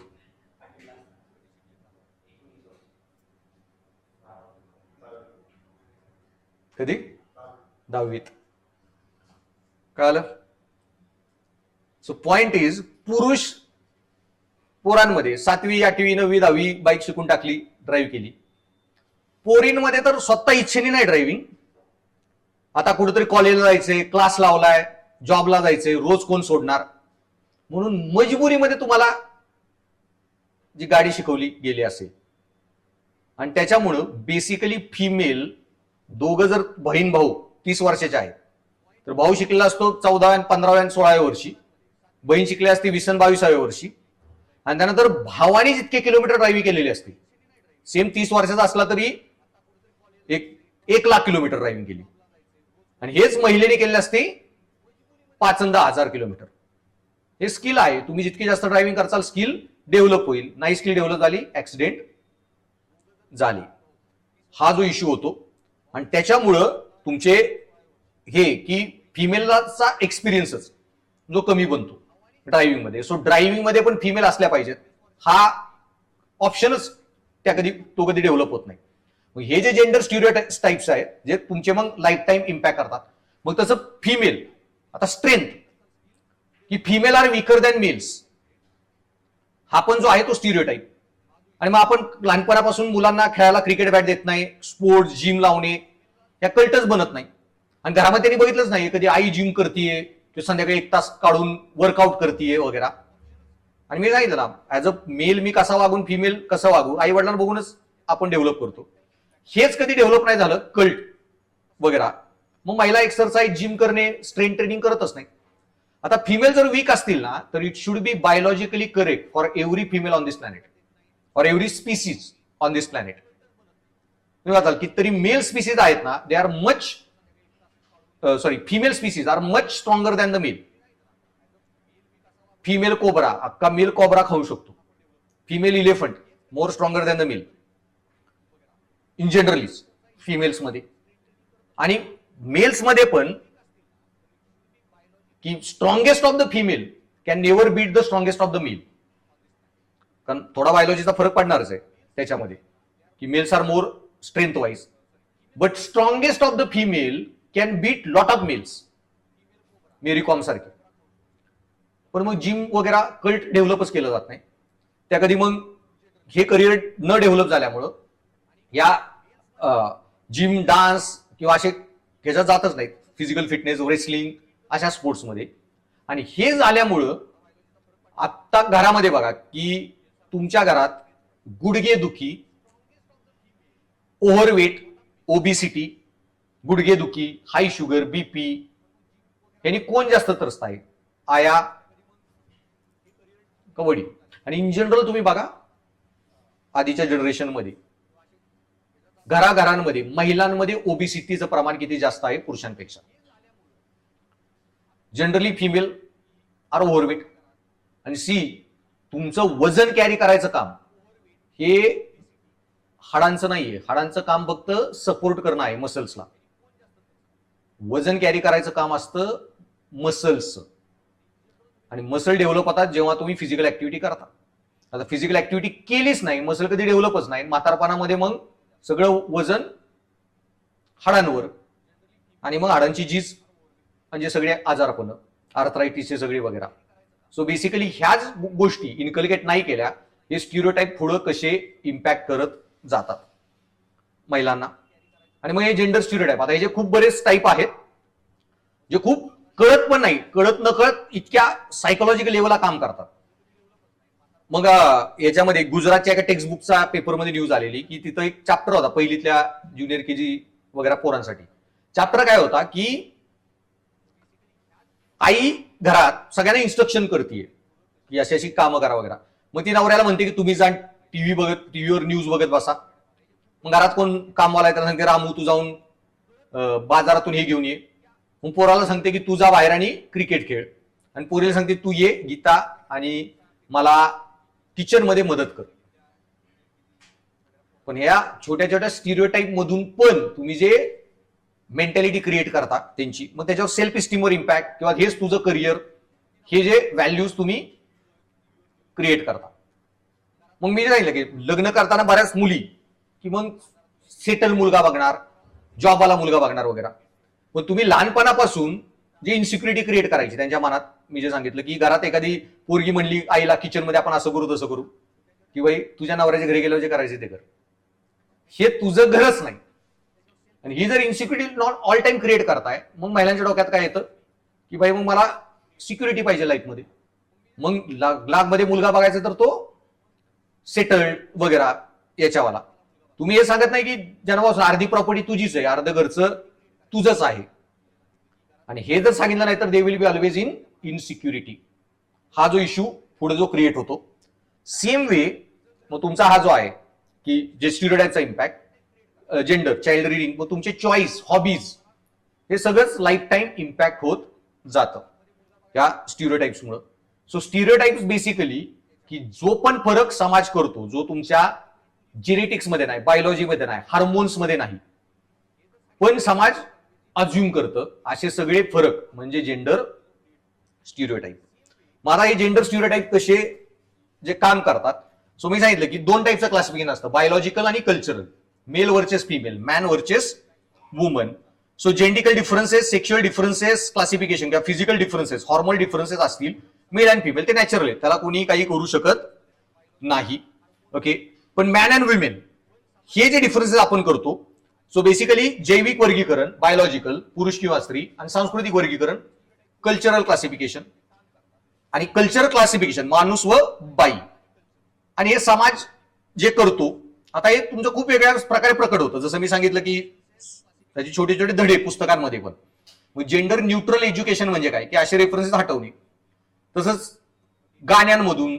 Speaker 1: कधी? 10वीत. कळालं? सो पॉइंट इज, पुरुष पोरांमध्ये 7वी, 8वी, 9वी, 10वी बाईक शिकून टाकली, ड्राईव्ह केली. पोरींमध्ये तर स्वतः इच्छेने नाही ड्रायव्हिंग. आता कुठेतरी कॉलेजला जायचंय, क्लास लावलाय, जॉबला जायचंय, रोज कोण सोडणार, म्हणून मजबुरीमध्ये तुम्हाला जी गाडी शिकवली गेली असेल. आणि त्याच्यामुळं बेसिकली फिमेल, दोघं जर बहीण भाऊ 30 वर्षाचे आहेत, तर भाऊ शिकलेला असतो 14 आणि 15 आणि 16व्या वर्षी, बहीण शिकली असते 20 आणि 22व्या वर्षी. आणि त्यानंतर भावाने जितके किलोमीटर ड्रायव्हिंग केलेली असते, सेम 30 वर्षाचा असला तरी 1 लाख किलोमीटर ड्रायव्हिंग केली. आणि हेच महिलेने केलेले असते 5 आणि 10,000 किलोमीटर. हे स्किल आहे. तुम्ही जितकी जास्त ड्रायव्हिंग करताल स्किल डेव्हलप होईल. नाही स्किल डेव्हलप झाली, ऍक्सिडेंट झाली, हा जो इश्यू होतो. आणि त्याच्यामुळं तुमचे हे की फिमेलचा एक्सपिरियन्सच जो कमी बनतो ड्रायव्हिंग मध्ये. सो ड्रायव्हिंग मध्ये पण फिमेल असल्या पाहिजेत, हा ऑप्शनच तो कधी डेव्हलप होत नाही. मग हे जे जेंडर स्टिरियोटाइप्स आहेत, जे तुमचे मग लाईफ टाईम इम्पॅक्ट करतात. मग तसं फिमेल, आता स्ट्रेंथ, की female are weaker than males, हा पण जो आहे तो स्टिरियोटाइप. आणि मग आपण लहानपणापासून मुलांना खेळायला क्रिकेट बॅट देत नाही, स्पोर्ट्स, जिम लावणे, या कल्टच बनत नाही. आणि घरामध्ये त्यांनी बघितलंच नाही कधी आई जिम करतीये किंवा संध्याकाळी 1 तास काढून वर्कआउट करतीये वगैरे. आणि मी सांगितलं ना ऍज अ मेल मी कसा वागून फिमेल कसं वागू आई वडिलांना बघूनच आपण डेव्हलप करतो. हेच कधी डेव्हलप नाही झालं कल्ट वगैरे, मग महिला एक्सरसाइज जिम करणे स्ट्रेंथ ट्रेनिंग करतच नाही. आता फिमेल जर वीक असतील ना तर it should be biologically correct for every female on this planet, for every species on this planet. तुम्ही बघाल कितीतरी मेल स्पीसीज आहेत ना they are much female species are much stronger than the male. Female cobra अख्खा मेल कोबरा खाऊ शकतो. Female elephant more stronger than the male in generally females मध्ये. आणि मेल्स मध्ये पण की strongest of the female can never beat the strongest of the male. कारण थोडा बायोलॉजीचा फरक पडणारच आहे त्याच्यामध्ये की males are more strength wise, but strongest of the female can beat lot of males, Mary Kom सारखी. पण मग जिम वगैरे कल्ट डेव्हलपच केलं जात नाही. त्या कधी मग हे करिअर न डेव्हलप झाल्यामुळं या जिम डान्स किंवा असे ह्याच्यात जातच नाहीत, फिजिकल फिटनेस रेसलिंग अशा स्पोर्ट्समध्ये. आणि हे झाल्यामुळं आत्ता घरामध्ये बघा की तुमच्या घरात गुडघेदुखी, ओव्हरवेट, ओबिसिटी, गुडघेदुखी, हाय शुगर, बीपी यांनी कोण जास्त त्रस्त आहे, आया कबड्डी. आणि इन जनरल तुम्ही बघा आधीच्या जनरेशन मध्ये घराघरांमध्ये महिलांमध्ये ओबिसिटीचं प्रमाण किती जास्त आहे पुरुषांपेक्षा. Generally female are overweight. आणि सी तुमचं वजन कॅरी करायचं काम हे हाडांचं नाहीये, हाडांचं काम फक्त सपोर्ट करणं आहे मसल्सला. वजन कॅरी करायचं काम असतं मसल्सचं. आणि मसल डेव्हलप होतात जेव्हा तुम्ही फिजिकल ऍक्टिव्हिटी करता. आता फिजिकल ऍक्टिव्हिटी केलीच नाही मसल कधी डेव्हलपच नाही. म्हातारपणामध्ये मग सगळं वजन हाडांवर आणि मग हाडांची झीज म्हणजे सगळे आजारपण, आर्थरायटिसचे सगळे वगैरे. सो बेसिकली ह्याच गोष्टी इनकल्केट नाही केल्या हे स्टिरियोटाइप पुढं कसे इम्पॅक्ट करत जातात महिलांना. आणि मग हे जेंडर स्टिरियोटाइप आता हे जे खूप बरेच टाईप आहेत जे खूप कळत पण नाही, कळत न कळत इतक्या सायकोलॉजिकल लेवलला काम करतात. मग याच्यामध्ये गुजरातच्या एका टेक्स्टबुकचा पेपरमध्ये न्यूज आलेली की तिथं एक चॅप्टर होता पहिलीतल्या ज्युनियर केजी वगैरे पोरांसाठी. चॅप्टर काय होता की आई घरात सगळ्यांना इन्स्ट्रक्शन करते की अशी अशी कामं करा वगैरे. मग ती नवऱ्याला म्हणते की तुम्ही जा टीव्ही बघत, टीव्हीवर न्यूज बघत बसा. मग घरात कोण कामवाला आहे त्याला सांगते रामू तू जाऊन बाजारातून हे घेऊन ये. मग पोराला सांगते की तू जा बाहेर आणि क्रिकेट खेळ. आणि पोरीला सांगते तू ये गीता आणि मला किचन मध्ये मदत कर. पण ह्या छोट्या छोट्या स्टिरियोटाइप मधून पण तुम्ही जे मेंटॅलिटी क्रिएट करता त्यांची, मग त्याच्यावर सेल्फ इस्टीमवर इम्पॅक्ट किंवा हेच तुझं करिअर, हे जे व्हॅल्यूज तुम्ही क्रिएट करता. मग मी सांगितलं की लग्न करताना बऱ्याच मुली की मग सेटल मुलगा बघणार, जॉबवाला मुलगा बघणार वगैरे. पण तुम्ही लहानपणापासून जे इन्सिक्युरिटी क्रिएट करायची त्यांच्या मनात, मी जे सांगितलं की घरात एखादी पोरगी म्हणली आईला किचन मध्ये आपण असं करू तसं करू, की बाई तुझ्या नवऱ्याच्या घरी गेल्यावर जे करायचे ते कर, हे तुझं घरच नाही. आणि ही जर insecurity not all time create करताय मग महिलांच्या डोक्यात काय येतं की बाई मग मला सिक्युरिटी पाहिजे लाईफमध्ये. मग लागमध्ये मुलगा बघायचा तर तो सेटल्ड वगैरे याच्यावाला. तुम्ही हे सांगत नाही की जन्मापासून अर्धी प्रॉपर्टी तुझीच आहे, अर्ध घरचं तुझंच आहे. आणि हे जर सांगितलं नाही तर they will be always in insecurity. हा जो इश्यू पुढे जो क्रिएट होतो. सेम वे मग तुमचा हा जो आहे की जे स्टिरियोटाइपचा इम्पॅक्ट, जेंडर, चाइल्ड रिडिंग, मग तुमचे चॉईस, हॉबीज, हे सगळंच लाईफ टाईम इम्पॅक्ट होत जातं या स्टिरियोटाइप्समुळे. सो स्टिरियोटाइप्स बेसिकली की जो पण फरक समाज करतो, जो तुमच्या जेनेटिक्स मध्ये नाही, बायोलॉजी मध्ये नाही, हार्मोन्स मध्ये नाही, पण समाज अज्युम करतं, असे सगळे फरक म्हणजे जेंडर स्टिरियोटाइप. मला हे जेंडर स्टिरियोटाइप कसे जे काम करतात, सो मी सांगितलं की 2 टाईपचं क्लासिफिकेशन असतं, बायोलॉजिकल आणि cultural. Male versus female, man versus woman. So genetical differences, sexual differences, classification किंवा फिजिकल डिफरन्सेस, हॉर्मोनल डिफरन्सेस असतील मेल अँड फिमेल, ते नॅचरल आहे, त्याला कोणी काही करू शकत नाही. ओके. पण मॅन अँड वुमेन हे जे डिफरन्सेस आपण करतो सो बेसिकली जैविक वर्गीकरण बायोलॉजिकल पुरुष किंवा स्त्री, आणि सांस्कृतिक वर्गीकरण कल्चरल क्लासिफिकेशन, आणि कल्चरल क्लासिफिकेशन माणूस व बाई. आणि हे समाज जे करतो, आता हे तुमचं खूप वेगळ्या प्रकारे प्रकट होतं. जसं मी सांगितलं की त्याचे छोटे छोटे धडे पुस्तकांमध्ये पण. मग जेंडर न्यूट्रल एज्युकेशन म्हणजे काय, की असे रेफरन्सेस हटवणे. तसंच गाण्यांमधून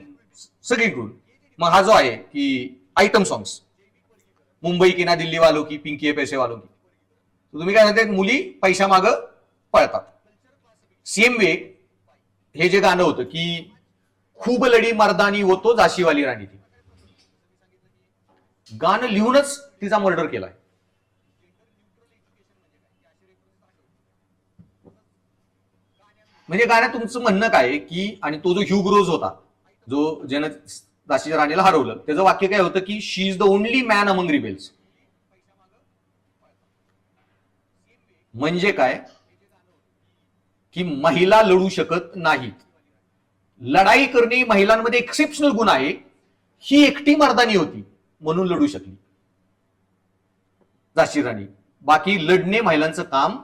Speaker 1: सगळीकडून. मग हा जो आहे की आयटम सॉंग्स, मुंबई की ना दिल्ली वालो की, पिंकी है पैसे वालो की, तुम्ही काय सांगताय, मुली पैशा माग पळतात. सेम वे हे जे गाणं होतं की खूप लढी मर्दानी होतो झाशीवाली राणी, ती गाणं लिहूनच तिचा मर्डर केलाय. म्हणजे गाण्यात तुमचं म्हणणं काय की, आणि तो जो ह्यूग रोज होता जो ज्यानं झाशीच्या राणीला हरवलं, त्याचं वाक्य काय होतं की she is the only man among rebels. म्हणजे काय की महिला लढू शकत नाहीत. लढाई करणे महिलांमध्ये एक्सेप्शनल गुण आहे. ही एकटी मर्दानी होती म्हणून लढू शकली झाशी राणी, बाकी लढणे महिलांचं काम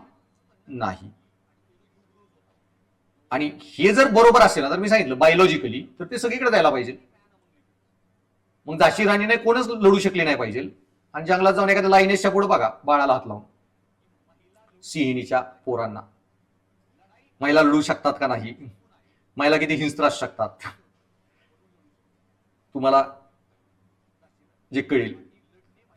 Speaker 1: नाही. आणि हे जर बरोबर असेल ना, तर मी सांगितलं बायोलॉजिकली तर ते सगळीकडे जायला पाहिजे. मग झाशी राणीने कोणच लढू शकले नाही पाहिजे. आणि जंगलात जाऊन एखाद्या लाईनेसच्या पुढे बघा, बाळाला हात लावून, सिंहिणीच्या पोरांना. महिला लढू शकतात का नाही, महिला किती हिंस्त्र असू शकतात, तुम्हाला जे कळेल.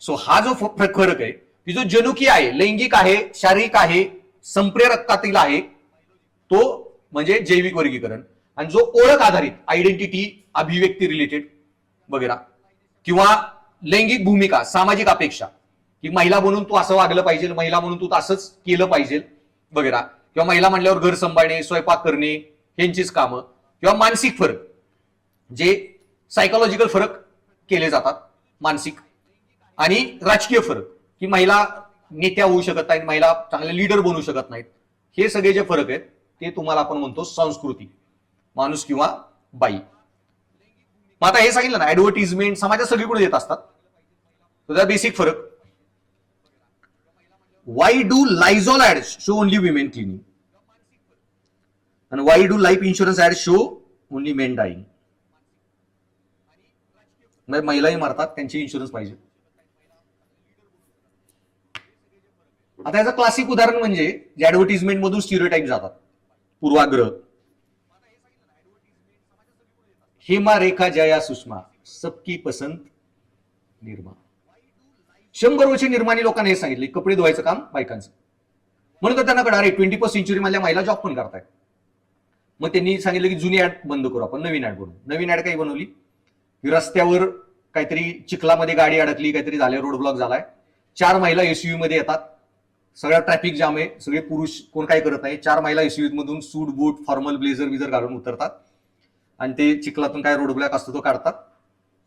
Speaker 1: सो हा जो फरक आहे की जो जनुकी आहे, लैंगिक आहे, शारीरिक आहे, संप्रिय रक्तातील आहे, तो म्हणजे जैविक वर्गीकरण. आणि जो ओळख आधारित आयडेंटिटी, अभिव्यक्ती रिलेटेड वगैरे, किंवा लैंगिक भूमिका, सामाजिक अपेक्षा की महिला म्हणून तू असं वागलं पाहिजे, महिला म्हणून तू असंच केलं पाहिजे वगैरे, किंवा महिला म्हणल्यावर घर सांभाळणे, स्वयंपाक करणे यांचीच कामं, किंवा मानसिक फरक जे सायकोलॉजिकल फरक केले जातात मानसिक, आणि राजकीय फरक की महिला नेत्या होऊ शकत नाहीत, महिला चांगले लीडर बनू शकत नाहीत. हे सगळे जे फरक आहेत ते तुम्हाला आपण म्हणतो संस्कृती, माणूस किंवा बाई. मग आता हे सांगितलं ना, ऍडव्हर्टिजमेंट समाजात सगळीकडे येत असतात. त्याचा बेसिक फरक. Why do Lysol ad show only women cleaning, आणि why do life insurance ad show only men dying. महिलाही मारतात, त्यांची इन्शुरन्स पाहिजे. आता याचं क्लासिक उदाहरण म्हणजे जे ऍडव्हर्टिजमेंट मधून स्टिरियोटाइप जातात, पूर्वाग्रह. हेमा रेखा जया सुषमा सबकी पसंत निर्मा. 100 वर्षे निर्माणी लोकांना हे सांगितले कपडे धुवायचं काम बायकांचं, म्हणून तर त्यांना कळणार 21st सेंचुरी मधल्या महिला जॉब पण करतायत. मग त्यांनी सांगितलं की जुनी ऍड बंद करू, आपण नवीन ऍड बनवू. नवीन ऍड काही बनवली, रस्त्यावर काहीतरी चिखलामध्ये गाडी अडकली, काहीतरी झालं, रोड ब्लॉक झालाय, 4 महिला एसयूव्ही मध्ये येतात, सगळ्या ट्रॅफिक जाम आहे, सगळे पुरुष कोण काय करत नाही, 4 महिला एसयूव्ही मधून सूट बूट फॉर्मल ब्लेझर विझर घालून उतरतात, आणि ते चिखलातून काय रोड ब्लॉक असतो तो काढतात,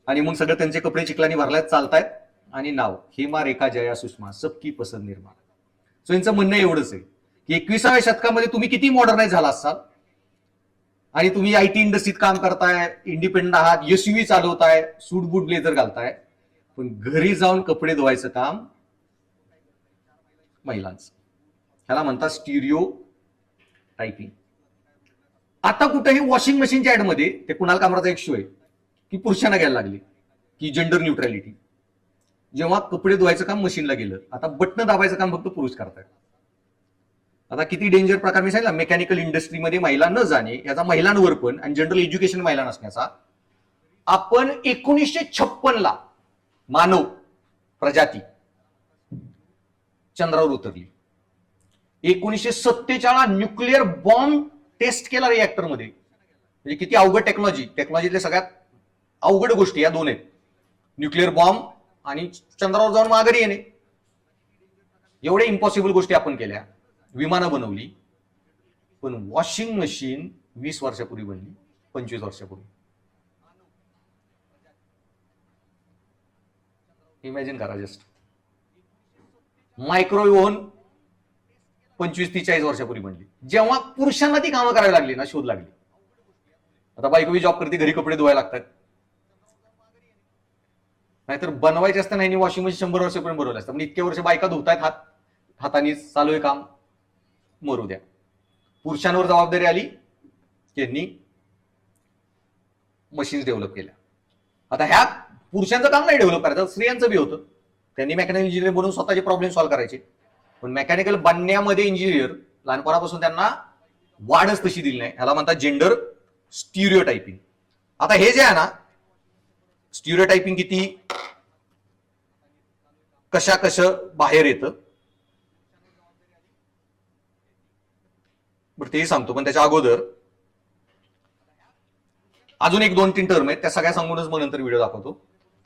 Speaker 1: आणि मग सगळे त्यांचे कपडे चिखलानी भरल्यात, चालतायत, आणि नाव हेमा रेखा जया सुषमा सबकी पसंत निर्मा. सो यांचं म्हणणं एवढंच आहे की 21व्या शतकामध्ये तुम्ही किती मॉडर्नाइज झाला असाल, आणि तुम्ही आयटी इंडस्ट्रीत काम करताय, इंडिपेंडंट आहात, एसयूव्ही चालवताय, सूट बूट ब्लेझर घालताय, पण घरी जाऊन कपडे धुवायचं काम महिलांचं. ह्याला म्हणतात स्टिरिओ टायपिंग. आता कुठेही वॉशिंग मशीनच्या ऍड मध्ये ते कुणाल कामराचा एक शो आहे की पुरुषांना घ्यायला लागले की जेंडर न्यूट्रॅलिटी. जेव्हा कपडे धुवायचं काम मशीनला गेलं, आता बटन दाबायचं काम फक्त पुरुष करतायत. आता किती डेंजर प्रकार मी सांगितला, मेकॅनिकल इंडस्ट्रीमध्ये महिला न जाणे याचा महिलांवर पण, आणि जनरल एज्युकेशन महिला नसण्याचा. आपण 1956 मानव प्रजाती चंद्रावर उतरली. 1947 न्यूक्लिअर बॉम्ब टेस्ट केला रिएक्टर मध्ये. म्हणजे किती अवघड टेक्नॉलॉजी, टेक्नॉलॉजीतल्या सगळ्यात अवघड गोष्टी या दोन आहेत, न्यूक्लिअर बॉम्ब आणि चंद्रावर जाऊन माघारी येणे. एवढे इम्पॉसिबल गोष्टी आपण केल्या, विमानं बनवली, पण वॉशिंग मशीन 20 वर्षापूर्वी बनली, 25 वर्षापूर्वी. इमॅजिन करा जस्ट. मायक्रोवेव्ह ओव्हन 25-43 वर्षापूर्वी बनली, जेव्हा पुरुषांना ती कामं करावी लागली ना, शोध लागली. आता बायको जॉब करते, घरी कपडे धुवायला लागतात. नाहीतर बनवायचे असताना यांनी वॉशिंग मशीन 100 वर्षापर्यंत बनवलं असतं. पण इतके वर्ष बायका धुतायत हाताने, चालू आहे काम, मरू द्या. पुरुषांवर जबाबदारी आली, त्यांनी मशीन्स डेव्हलप केल्या. आता ह्या पुरुषांचं काम नाही डेव्हलप करायचं, स्त्रियांचं बी होतं. त्यांनी मेकॅनिकल इंजिनियर बनवून स्वतःचे प्रॉब्लेम सॉल्व्ह करायचे. पण मेकॅनिकल बनण्यामध्ये इंजिनियर लहानपणापासून त्यांना वाढच तशी दिली नाही. ह्याला म्हणतात जेंडर स्टिरियोटायपिंग. आता हे जे आहे ना, स्टिरियोटायपिंग किती कशा बाहेर येतं बरं तेही सांगतो. पण त्याच्या अगोदर अजून एक 2-3 टर्म आहेत, त्या सगळ्या सांगूनच मग नंतर व्हिडिओ दाखवतो.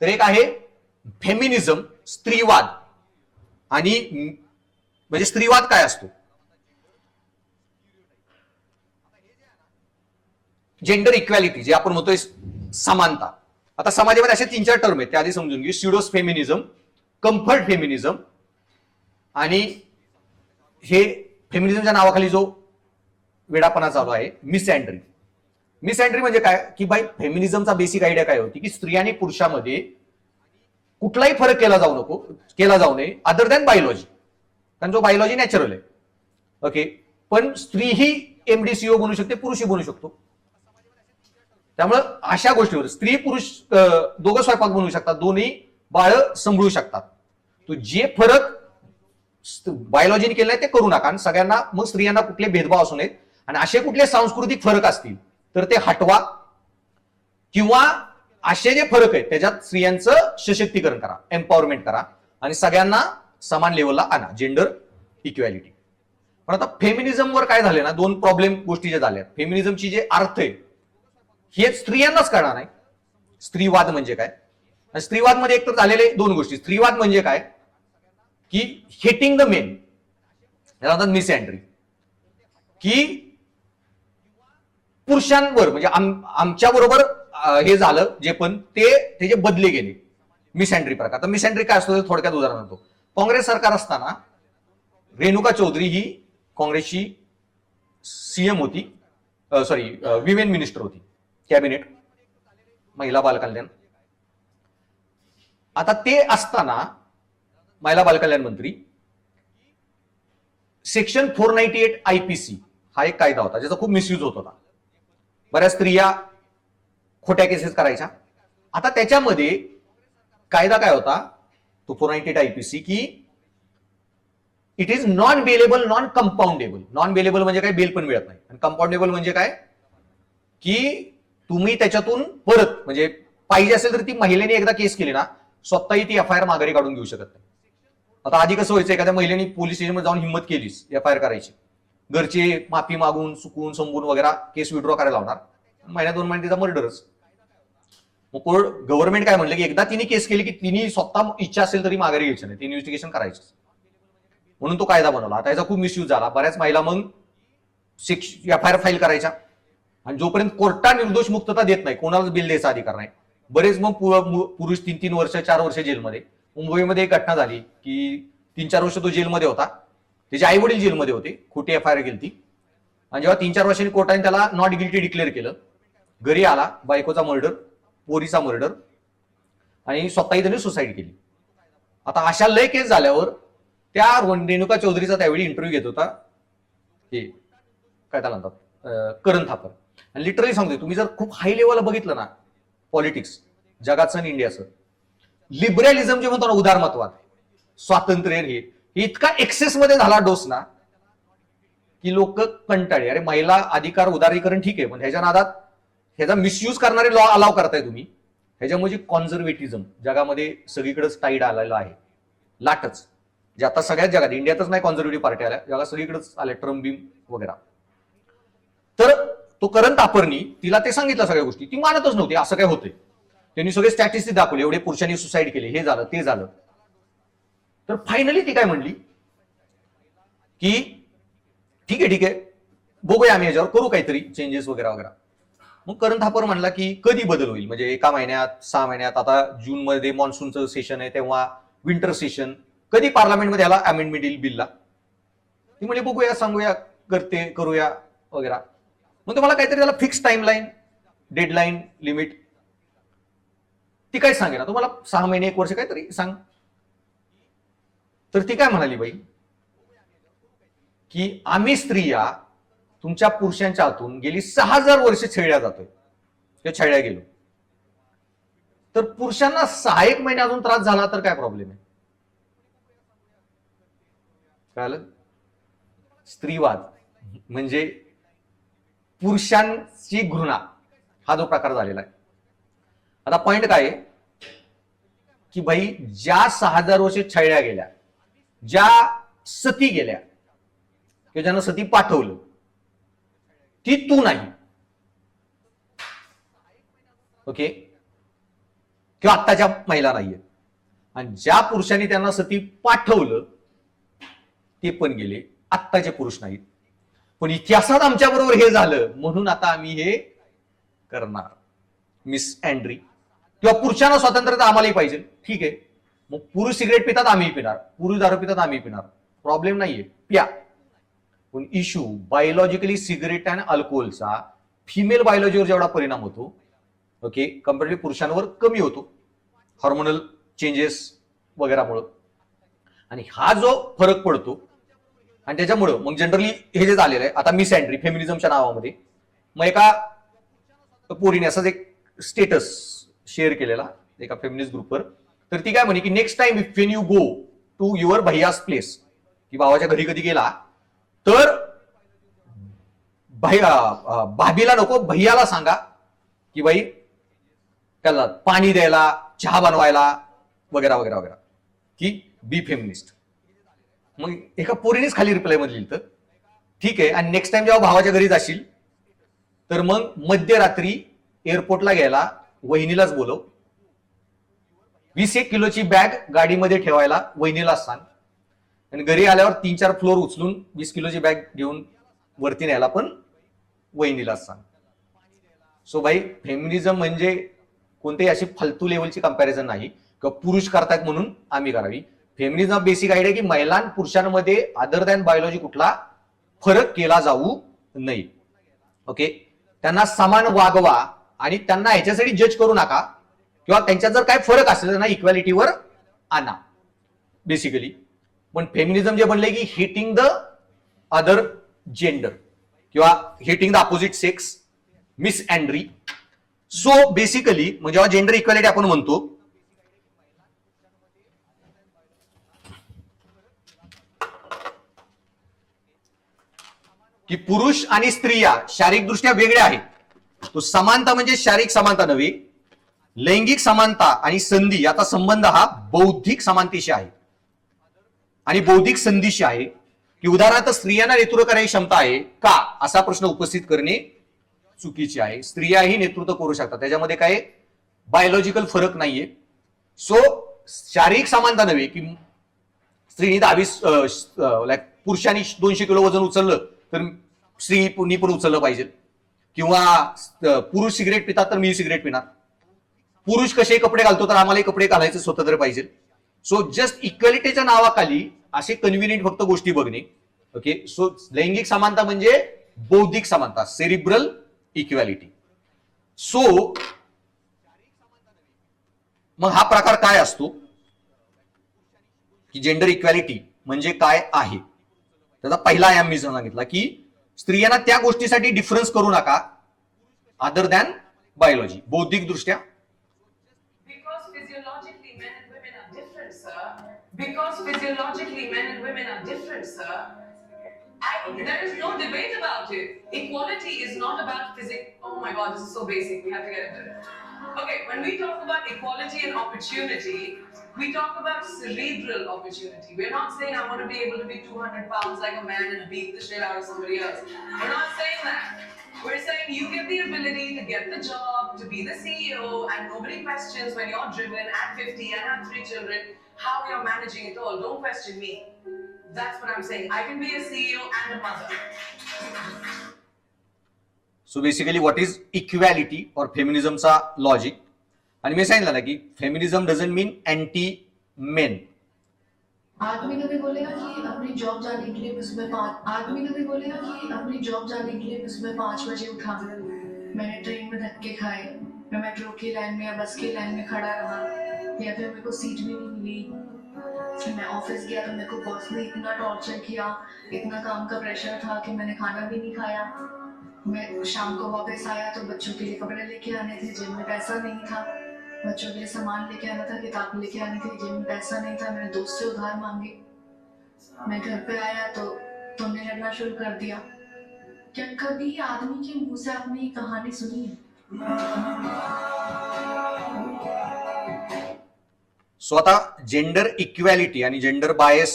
Speaker 1: तर एक आहे फेमिनिझम, स्त्रीवाद. आणि म्हणजे स्त्रीवाद काय असतो, जेंडर इक्वॅलिटी, जे आपण म्हणतोय समानता. आता समाजामध्ये असे 3-4 टर्म आहेत, त्या आधी समजून घे. स्युडोस फेमिनिझम, कम्फर्ट फेमिनिझम, आणि हे फेमिनिझमच्या नावाखाली जो वेडापणा चालू आहे मिसअँड्री. मिसअँड्री म्हणजे काय की बाई, फेमिनिझमचा बेसिक आयडिया काय होती की स्त्री आणि पुरुषामध्ये कुठलाही फरक केला जाऊ नये अदर दॅन बायोलॉजी, कारण जो बायोलॉजी नॅचरल आहे. ओके, पण स्त्री ही एमडीसीओ बनू शकते, पुरुषही बनू शकतो. त्यामुळं अशा गोष्टीवर स्त्री पुरुष दोघं स्वयंपाक बनवू शकतात, दोन्ही बाळ सांभाळू शकतात. तो जे फरक बायोलॉजीने केले ते करू नका. आणि सगळ्यांना मग स्त्रियांना कुठले भेदभाव असू नयेत. आणि असे कुठले सांस्कृतिक फरक असतील तर ते हटवा, किंवा असे जे फरक आहेत त्याच्यात स्त्रियांचं सशक्तीकरण करा, एम्पॉवरमेंट करा, आणि सगळ्यांना समान लेवलला आणा, जेंडर इक्वॅलिटी. पण आता फेमिनिझमवर काय झाले ना, 2 प्रॉब्लेम गोष्टी ज्या झाल्या. फेमिनिझमची जे अर्थ आहे हे स्त्रियांनाच कळणार नाही. स्त्रीवाद म्हणजे काय, स्त्रीवाद मध्ये एकतर झालेले 2 गोष्टी. स्त्रीवाद म्हणजे काय की हेटिंग द मेन, याला म्हणतात मिसअँड्री, की पुरुषांवर म्हणजे आमच्या बरोबर हे झालं जे पण ते जे बदले गेले, मिसअँड्री प्रकार. तर मिसअँड्री काय असतो थोडक्यात उदाहरण देतो. काँग्रेस सरकार असताना रेणुका चौधरी ही काँग्रेसची सीएम होती, सॉरी विमेन मिनिस्टर होती, कॅबिनेट, महिला बालकल्याण. आता ते असताना महिला बालकल्याण मंत्री, सेक्शन 498 IPC हा एक कायदा होता ज्याचा खूप मिसयूज होत होता. बऱ्याच स्त्रिया खोट्या केसेस करायच्या. आता त्याच्यामध्ये कायदा काय होता तो 498 IPC की it is non bailable, non compoundable. Non bailable म्हणजे काय, बेल पण मिळत नाही. आणि कंपाऊंडेबल म्हणजे काय की तुम्ही त्याच्यातून परत म्हणजे पाहिजे असेल तर ती महिलेने एकदा केस केली ना, स्वतःही ती FIR माघारी काढून घेऊ शकत नाही. आता आधी कसं व्हायचं, एखाद्या महिलेने पोलीस स्टेशनमध्ये जाऊन हिंमत केलीस FIR करायची, घरचे माफी मागून चुकून संपून वगैरे केस विड्रॉ करायला लावणार, 1-2 महिन्यात तिचा मर्डरच. मग कोर्ट गव्हर्नमेंट काय म्हणलं की एकदा तिने केस केली की तिने स्वतः इच्छा असेल तरी माघारी घ्यायची नाही, ती इन्व्हेस्टिगेशन करायची. म्हणून तो कायदा बनवला. आता याचा खूप मिसयूज झाला. बऱ्याच महिला मग FIR फाईल करायच्या, आणि जोपर्यंत कोर्टात निर्दोष मुक्तता देत नाही कोणालाच बिल द्यायचा अधिकार नाही. बरेच मग पुरुष 3-3 वर्ष 4 वर्ष जेलमध्ये. मुंबईमध्ये एक घटना झाली की 3-4 वर्ष तो जेलमध्ये होता, त्याचे आई वडील जेलमध्ये होते, खोटी FIR केली. आणि जेव्हा 3-4 वर्षांनी कोर्टाने त्याला नॉट गिल्टी डिक्लेअर केलं, घरी आला, बायकोचा मर्डर, पोरीचा मर्डर, आणि स्वतःही त्याने सुसाईड केली. आता अशा लय केस झाल्यावर त्या रेणुका चौधरीचा त्यावेळी इंटरव्ह्यू घेत होता हे काय त्याला म्हणतात करण थापर. आणि लिटरली सांगतोय, तुम्ही जर खूप हाय लेवलला बघितलं ना पॉलिटिक्स जगाचं आणि इंडियाचं, लिबरलिझम जे म्हणतो ना, उदारमतवाद, स्वातंत्र्य, हे इतका एक्सेसमध्ये झाला डोस ना की लोक कंटाळे. अरे महिला अधिकार उदारीकरण ठीक आहे, पण ह्याच्या नादात ह्याचा मिसयूज करणारे लॉ अलाव करताय तुम्ही. ह्याच्यामुळे कॉन्झर्वेटिझम जगामध्ये सगळीकडेच टाईड आलेलं आहे, लाटच, जे आता सगळ्याच जगात, इंडियातच नाही कॉन्झर्वेटिव्ह पार्टी आल्या, जगात सगळीकडेच आल्या, ट्रम्प बिम वगैरे. तर तो करण थापरनी तिला ते सांगितलं सगळ्या गोष्टी, ती मानतच नव्हती असं काय होतंय. त्यांनी सगळे स्टॅटिस्टिक्स दाखवले, एवढे पुरुषांनी सुसाईड केले, हे झालं ते झालं. तर फायनली ती काय म्हणली की ठीक आहे बघूया, आम्ही याच्यावर करू काहीतरी चेंजेस वगैरे वगैरे. मग करण थापर म्हणला की कधी बदल होईल, म्हणजे 1 महिन्यात, 6 महिन्यात, आता जून मध्ये मॉन्सूनचं सेशन आहे, तेव्हा विंटर सेशन, कधी पार्लमेंटमध्ये याला अमेंडमेंट येईल बिलला. ती म्हणजे बघूया, सांगूया, करूया वगैरे. मग तुम्हाला काहीतरी त्याला फिक्स टाइमलाईन, डेडलाईन, लिमिट. ती काय सांगे ना तुम्हाला 6 महिने 1 वर्ष काहीतरी सांग. तर ती काय म्हणाली बाई की आम्ही स्त्रिया तुमच्या पुरुषांच्या हातून गेली 6000 वर्ष छळल्या जातोय किंवा छळल्या गेलो. तर पुरुषांना 6-1 महिने अजून त्रास झाला तर काय प्रॉब्लेम आहे. कळलं. स्त्रीवाद म्हणजे पुरुषांची घृणा हा जो प्रकार झालेला आहे. आता पॉइंट काय आहे की भाई ज्या 6000 वर्ष छळल्या गेल्या, ज्या सती गेल्या किंवा ज्यांना सती पाठवलं ती तू नाही. ओके. किंवा आत्ताच्या महिला नाहीये. आणि ज्या पुरुषांनी त्यांना सती पाठवलं ते पण गेले, आत्ताचे पुरुष नाहीत. पण इतिहासात आमच्या बरोबर हे झालं म्हणून आता आम्ही हे करणार. मिस अँड्री किंवा पुरुषांना स्वातंत्र्य आम्हालाही पाहिजे. ठीक आहे, मग पुरुष सिगरेट पितात आम्ही पिणार, पुरुष दारू पितात आम्ही पिणार, प्रॉब्लेम नाहीये, प्या. पण इश्यू बायोलॉजिकली सिगरेट आणि अल्कोहोलचा फिमेल बायोलॉजीवर जेवढा परिणाम होतो ओके कम्पॅरेटिव्ह पुरुषांवर कमी होतो हॉर्मोनल चेंजेस वगैरेमुळं. आणि हा जो फरक पडतो आणि त्याच्यामुळं मग जनरली हे जे झालेलं आहे आता मिस अँड्री फेमिनिझमच्या नावामध्ये मग एका पोरीने असाच एक स्टेटस शेअर केलेला एका फेमिनिस्ट ग्रुपवर. तर ती काय म्हणे की next time if when you go to your bhaiya's place, की भावाच्या घरी कधी गेला तर भाभीला नको भैयाला सांगा की बाई त्याला पाणी द्यायला, चहा बनवायला वगैरे वगैरे वगैरे, की बी फेमिनिस्ट. मग एका पोरीनेच खाली रिप्लाय मध्ये लिहिलं ठीक आहे, आणि नेक्स्ट टाइम जेव्हा भावाच्या घरी जाशील तर मग मध्यरात्री एअरपोर्टला घ्यायला वहिनीलाच बोलव, 20-1 किलोची बॅग गाडीमध्ये ठेवायला वहिनीलाच सांग, आणि घरी आल्यावर 3-4 फ्लोर उचलून 20 किलोची बॅग घेऊन वरती न्यायला पण वहिनीलाच सांग. सो भाई फेमिनिझम म्हणजे कोणत्याही अशी फालतू लेवलची कंपॅरिझन नाही किंवा पुरुष करतायत म्हणून आम्ही करावी. फेमिनिझम बेसिक आयडिया की महिला पुरुषांमध्ये अदर दॅन बायोलॉजी कुठला फरक केला जाऊ नये. ओके. त्यांना समान वागवा आणि त्यांना ह्याच्यासाठी जज करू नका, किंवा त्यांच्यात जर काय फरक असेल त्यांना इक्वॅलिटीवर आणा बेसिकली. पण फेमिनिझम जे बनले की हेटिंग द अदर जेंडर किंवा hating the opposite sex, misandry. So basically म्हणजे जेव्हा जेंडर इक्वॅलिटी आपण म्हणतो की पुरुष आणि स्त्रिया शारीरिकदृष्ट्या वेगळ्या आहेत, तो समानता म्हणजे शारीरिक समानता नव्हे, लैंगिक समानता आणि संधी याचा संबंध हा बौद्धिक समानतेशी आहे आणि बौद्धिक संधीशी आहे. की उदाहरणार्थ स्त्रियांना नेतृत्व करण्याची क्षमता आहे का असा प्रश्न उपस्थित करणे चुकीचे आहे. स्त्रियाही नेतृत्व करू शकतात, त्याच्यामध्ये काय बायोलॉजिकल फरक नाहीये. सो शारीरिक समानता नव्हे की स्त्रीनी 20 पुरुषांनी 200 किलो वजन उचललं तर स्त्रीनी पण उचललं पाहिजे, किंवा पुरुष सिगरेट पितात तर मी सिगरेट पिणार, पुरुष कसे कपडे घालतो तर आम्हालाही कपडे घालायचे स्वतंत्र पाहिजे. सो जस्ट इक्वॅलिटीच्या नावाखाली असे कन्व्हिनियंट फक्त गोष्टी बघणे. ओके. सो लैंगिक समानता म्हणजे बौद्धिक समानता, सेरिब्रल इक्वॅलिटी. सो मग हा प्रकार काय असतो की जेंडर इक्वॅलिटी म्हणजे काय आहे. त्याचा पहिला आयाम मी सांगितला की स्त्रियांना त्या गोष्टीसाठी डिफरन्स करू नका अदर दॅन बायोलॉजी, बौद्धिक दृष्ट्या.
Speaker 2: Because physiologically men and women are different, sir. There is no debate about it. Equality is not about physics. Oh my God, this is so basic. We have to get into it. Okay, when we talk about equality and opportunity, we talk about cerebral opportunity. We're not saying I want to be able to be 200 pounds like a man and beat the shit out of somebody else. We're not saying that. We're saying you get the ability to get the job, to be the CEO, and nobody questions when you're driven at 50 and have 3 children, how you're managing it all. Don't question me. That's what I'm saying. I can be a CEO and a mother.
Speaker 1: So basically what is equality और फेमिनिझमचा लॉजिक. आणि मी सांगितलं ना की feminism doesn't mean anti men.
Speaker 3: आदमी कभी बोलेगा कि अपनी जॉब जाने के लिए सुबह 5 बजे उठा, मैंने ट्रेन में धक्के खाए, मैं मेट्रो की लाइन में या बस की लाइन में खड़ा रहा, या फिर मेरे को सीट भी नहीं मिली। मैं ऑफिस गया तो मेरे को बॉस ने इतना टॉर्चर किया, इतना काम का प्रेशर था कि मैंने खाना भी नहीं खाया। मैं शाम को वापस आया तो बच्चों के लिए कपड़े लेके आने थे, जेब में पैसा नहीं था। बच्चों के लिए सामान लेके आना था, किताब लेके आनी थी, जेब में पैसा नहीं था। मैंने दोस्त से उधार मांगे। मैं घर पे आया तो तुमने लड़ना शुरू कर दिया। क्या कभी आदमी के मुंह से आपने ये कहानी सुनी है?
Speaker 1: सो आता जेंडर इक्वॅलिटी आणि जेंडर बायस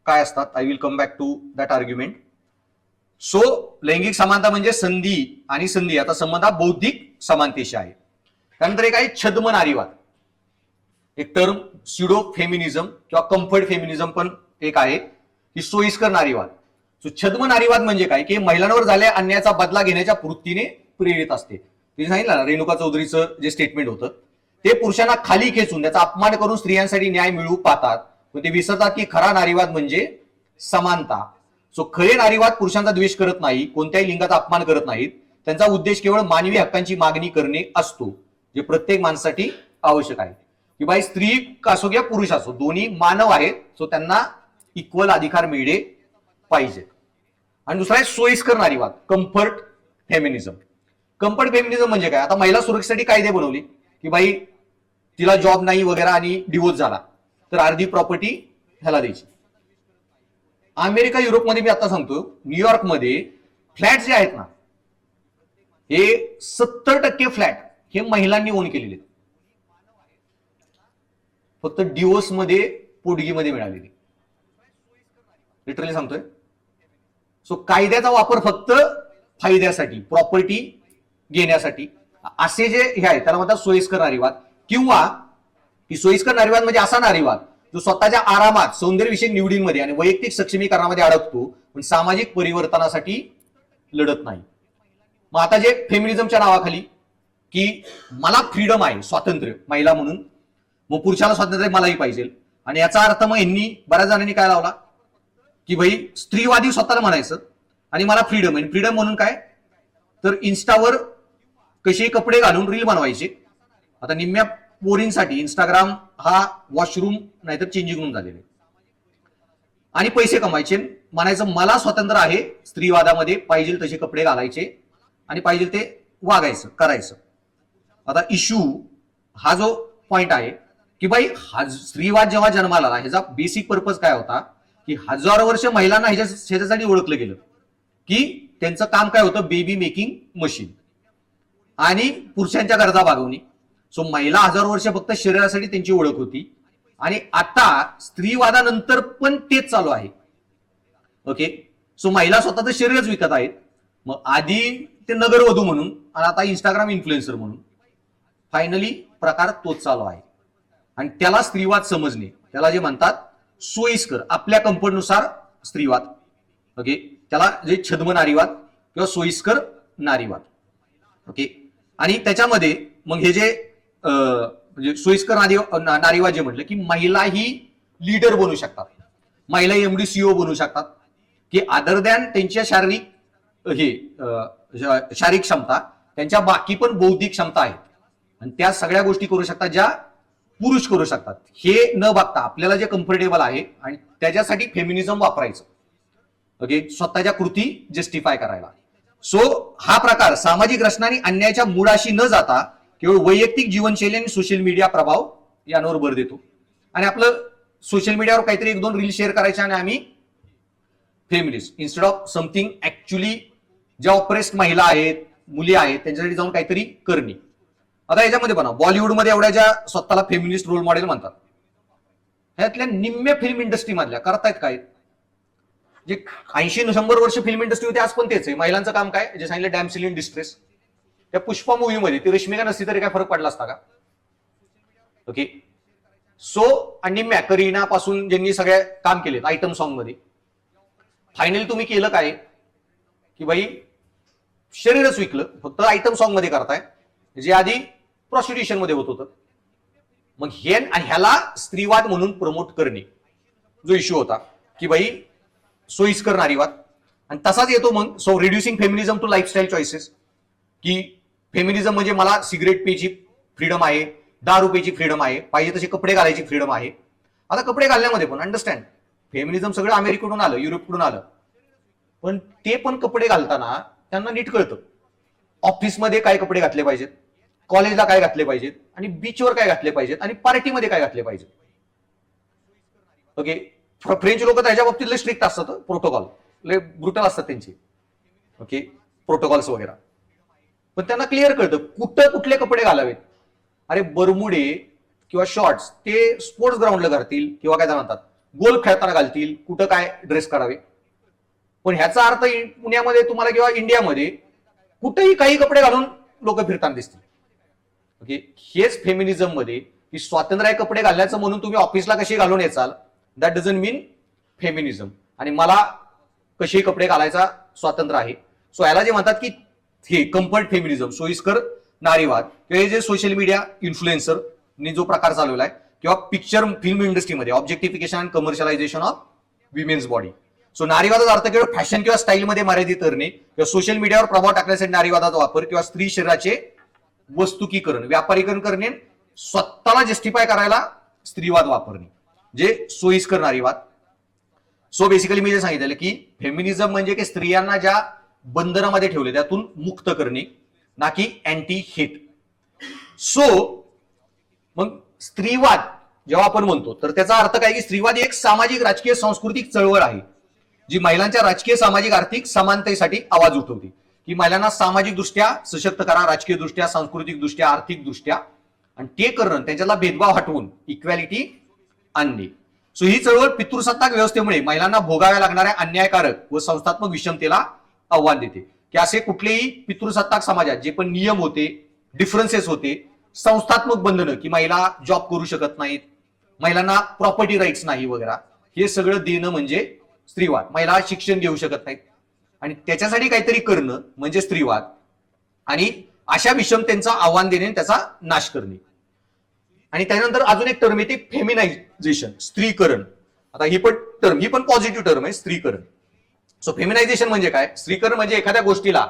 Speaker 1: काय असतात, I will come back to that argument. So लैंगिक समानता म्हणजे संधी आणि संधी आता संबंध हा बौद्धिक समानतेशी आहे. त्यानंतर एक आहे छद्म नारीवाद, एक टर्म स्युडो फेमिनिझम किंवा कम्फर्ट फेमिनिझम पण एक आहे की सोयीस्कर नारीवाद. सो छद्म नारीवाद म्हणजे काय की महिलांवर झालेल्या अन्यायाचा बदला घेण्याच्या वृत्तीने प्रेरित असते. तिने सांगितलं ना, रेणुका चौधरीचं जे स्टेटमेंट होतं ते पुरुषांना खाली खेचून त्याचा अपमान करून स्त्रियांसाठी न्याय मिळवू पाहतात, पण ते विसरतात की खरा नारीवाद म्हणजे समानता. सो खरे नारीवाद पुरुषांचा द्वेष करत नाही, कोणत्याही लिंगाचा अपमान करत नाहीत. त्यांचा उद्देश केवळ मानवी हक्कांची मागणी करणे असतो, जे प्रत्येक माणसासाठी आवश्यक आहे. की बाई स्त्री असो किंवा पुरुष असो, दोन्ही मानव आहेत. सो त्यांना इक्वल अधिकार मिळले पाहिजेत. आणि दुसरा आहे सोयीस्कर नारीवाद, कम्फर्ट फेमिनिझम. कम्फर्ट फेमिनिझम म्हणजे काय, आता महिला सुरक्षेसाठी कायदे बनवले की बाई तिला जॉब नाही वगैरे आणि डिवोर्स झाला तर अर्धी प्रॉपर्टी ह्याला द्यायची. अमेरिका युरोपमध्ये मी आता सांगतो, न्यूयॉर्कमध्ये फ्लॅट जे आहेत ना, हे 70% फ्लॅट हे महिलांनी ओन केलेले, फक्त डिवोर्स मध्ये पोटगीमध्ये मिळालेली. लिटरली सांगतोय. सो कायद्याचा वापर फक्त फायद्यासाठी, प्रॉपर्टी घेण्यासाठी असे जे हे आहे त्याला म्हणतात सोयीस्कर नारीवाद. किंवा की सोयीस्कर नारीवाद म्हणजे असा नारीवाद जो स्वतःच्या आरामात, सौंदर्यविषयक निवडींमध्ये आणि वैयक्तिक सक्षमीकरणामध्ये अडकतो, पण सामाजिक परिवर्तनासाठी लढत नाही. मग आता जे फेमिनिझमच्या नावाखाली की मला फ्रीडम आहे, स्वातंत्र्य महिला म्हणून, मग पुरुषाला स्वातंत्र्य मलाही पाहिजे. आणि याचा अर्थ मग यांनी बऱ्याच जणांनी काय लावला की भाई स्त्रीवादी स्वतःला म्हणायचं आणि मला फ्रीडम आहे. फ्रीडम म्हणून काय तर इन्स्टावर कसे कपडे घालून रील बनवायचे. आता निम्म्या पोरींसाठी इंस्टाग्राम हा वॉशरूम नाहीतर चेंजिंग रूम झालेले, आणि पैसे कमायचे. म्हणायचं मला स्वातंत्र्य आहे, स्त्रीवादामध्ये पाहिजे तसे कपडे घालायचे आणि पाहिजे ते वागायचं करायचं. आता इश्यू हा जो पॉइंट आहे की बाई हा स्त्रीवाद जेव्हा जन्माला आला, ह्याचा बेसिक पर्पज काय होता की हजारो वर्ष महिलांना ह्याच्यासाठी ओळखलं गेलं की त्यांचं काम काय होतं, बेबी मेकिंग मशीन आणि पुरुषांच्या गरजा भागवणे. सो महिला हजारो वर्ष फक्त शरीरासाठी त्यांची ओळख होती, आणि आता स्त्रीवादानंतर पण तेच चालू आहे. ओके, सो महिला स्वतःचं शरीरच विकत आहेत. मग आधी ते नगरवधू म्हणून आणि आता इंस्टाग्राम इन्फ्लुएन्सर म्हणून फायनली प्रकार तोच चालू आहे. आणि त्याला स्त्रीवाद समजणे, त्याला जे म्हणतात सोयीस्कर आपल्या कम्फर्टनुसार स्त्रीवाद. ओके, त्याला जे छद्म नारीवाद किंवा सोयीस्कर नारीवाद. ओके, आणि त्याच्यामध्ये मग हे जे म्हणजे सोयीस्कर नारीवाद जे म्हटलं की महिला ही लीडर बनू शकतात, महिला एमडी सीईओ बनू शकतात, की अदर दॅन त्यांच्या शारीरिक शारीरिक क्षमता, त्यांच्या बाकी पण बौद्धिक क्षमता आहेत आणि त्या सगळ्या गोष्टी करू शकतात ज्या पुरुष करू शकतात. हे न बघता आपल्याला जे कम्फर्टेबल आहे आणि त्याच्यासाठी फेमिनिझम वापरायचं. ओके, स्वतःच्या कृती जस्टिफाय करायला. सो हा प्रकार सामाजिक रचना आणि अन्यायाच्या मुळाशी न जाता केवळ वैयक्तिक जीवनशैली आणि सोशल मीडिया प्रभाव यांवर भर देतो. आणि आपलं सोशल मीडियावर काहीतरी 1-2 रील शेअर करायचे आणि आम्ही feminist instead of something actually ज्या ऑप्रेस्ड महिला आहेत, मुली आहेत, त्यांच्यासाठी जाऊन काहीतरी करणे. आता याच्यामध्ये बघा, बॉलिवूडमध्ये एवढ्या ज्या स्वतःला फेमिनिस्ट रोल मॉडेल म्हणतात, ह्यातल्या निम्म्या फिल्म इंडस्ट्री मधल्या करतायत काय, जे 80-100 वर्ष फिल्म इंडस्ट्री होती आज पण तेच आहे. महिलांचं काम काय, जे सांगितलं डॅम्सेल इन डिस्ट्रेस, त्या पुष्पा मूवीमध्ये ती रश्मिका नसती तरी काय फरक पडला असता का. ओके, सो आणि निम्म्या करीना पासून ज्यांनी सगळे काम केले आयटम सॉन्ग मध्ये, फायनली तुम्ही केलं काय की बाई शरीरच विकलं, फक्त आयटम सॉन्ग मध्ये करताय, जे आधी प्रॉस्टिट्यूशन मध्ये होत होतं. मग हे आणि ह्याला स्त्रीवाद म्हणून प्रमोट करणे जो इश्यू होता की बाई सोयीस्कर नारीवाद. आणि तसाच येतो मग so reducing feminism to lifestyle choices, की फेमिनिझम म्हणजे मला सिगरेट प्यायची फ्रीडम आहे, दारू प्यायची फ्रीडम आहे, पाहिजे तसे कपडे घालायची फ्रीडम आहे. आता कपडे घालण्यामध्ये पण अंडरस्टँड, फेमिनिझम सगळं अमेरिकेकडून आलं, युरोपकडून आलं, पण ते पण कपडे घालताना त्यांना नीट कळतं ऑफिसमध्ये काय कपडे घातले पाहिजेत, कॉलेजला काय घातले पाहिजेत, आणि बीचवर काय घातले पाहिजेत, आणि पार्टीमध्ये काय घातले पाहिजेत. ओके, फ्रेंच लोक त्याच्या बाबतीत लय स्ट्रिक्ट असतात, प्रोटोकॉल लय ब्रुटल असतात त्यांचे. ओके, प्रोटोकॉल्स वगैरे, पण त्यांना क्लिअर कळतं कुठं कुठले कपडे घालावेत. अरे बरमुडे किंवा शॉर्ट्स ते स्पोर्ट्स ग्राउंडला घालतील किंवा काय म्हणतात गोल्फ खेळताना घालतील, कुठं काय ड्रेस करावे. पण ह्याचा अर्थ पुण्यामध्ये तुम्हाला किंवा इंडियामध्ये कुठेही काही कपडे घालून लोक फिरताना दिसतील. ओके, हेच फेमिनिझम मध्ये की स्वातंत्र्य आहे कपडे घालण्याचं, म्हणून तुम्ही ऑफिसला कशी घालून याचाल, दॅट डझंट मीन फेमिनिझम. आणि मला कसे कपडे घालायचा स्वातंत्र्य आहे. सो याला जे म्हणतात की हे कम्फर्ट फेमिनिझम, सोयीस्कर नारीवाद, किंवा हे जे सोशल मीडिया इन्फ्लुएन्सरनी जो प्रकार चालवलाय, किंवा पिक्चर फिल्म इंडस्ट्रीमध्ये objectification and commercialization of women's body. So नारीवादाचा अर्थ केवळ फॅशन किंवा स्टाईलमध्ये मर्यादित करणे, किंवा सोशल मीडियावर प्रभाव टाकण्यासाठी नारीवादाचा वापर, किंवा स्त्री शरीराचे वस्तुकीकरण, व्यापारीकरण करणे, स्वतःला जस्टिफाय करायला स्त्रीवाद वापरणे, जे सोयीस्कर नारीवाद. सो बेसिकली मी जे सांगितलं की फेमिनिझम म्हणजे की स्त्रियांना ज्या बंधनामध्ये ठेवले त्यातून मुक्त करणे, ना की अँटी हेट. सो मग स्त्रीवाद जेव्हा आपण म्हणतो तर त्याचा अर्थ काय की स्त्रीवाद ही एक सामाजिक राजकीय सांस्कृतिक चळवळ आहे जी महिलांच्या राजकीय सामाजिक आर्थिक समानतेसाठी आवाज उठवते, की महिलांना सामाजिक दृष्ट्या सशक्त करा, राजकीय दृष्ट्या, सांस्कृतिक दृष्ट्या, आर्थिक दृष्ट्या, आणि ते करणं त्यांच्याला भेदभाव हटवून इक्वॅलिटी आणणे. सो ही चळवळ पितृसत्ताक व्यवस्थेमुळे महिलांना भोगाव्या लागणाऱ्या अन्यायकारक व संस्थात्मक विषमतेला आव्हान देते, की असे कुठलेही पितृसत्ताक समाजात जे पण नियम होते, डिफरन्सेस होते, संस्थात्मक बंधनं की महिला जॉब करू शकत नाहीत, महिलांना प्रॉपर्टी राईट्स नाही वगैरे, हे सगळं देणं म्हणजे स्त्रीवाद. महिला शिक्षण घेऊ शकत नाहीत आणि त्याच्यासाठी काहीतरी करणं म्हणजे स्त्रीवाद, आणि अशा विषमतेचा आव्हान देणे, त्याचा नाश करणे. आणि त्यानंतर अजून एक टर्म येते फेमिनायझेशन, स्त्रीकरण. आता ही पण पॉझिटिव्ह टर्म आहे, स्त्रीकरण. सो फेमिनायझेशन म्हणजे काय? स्त्रीकरण म्हणजे एखाद्या गोष्टीला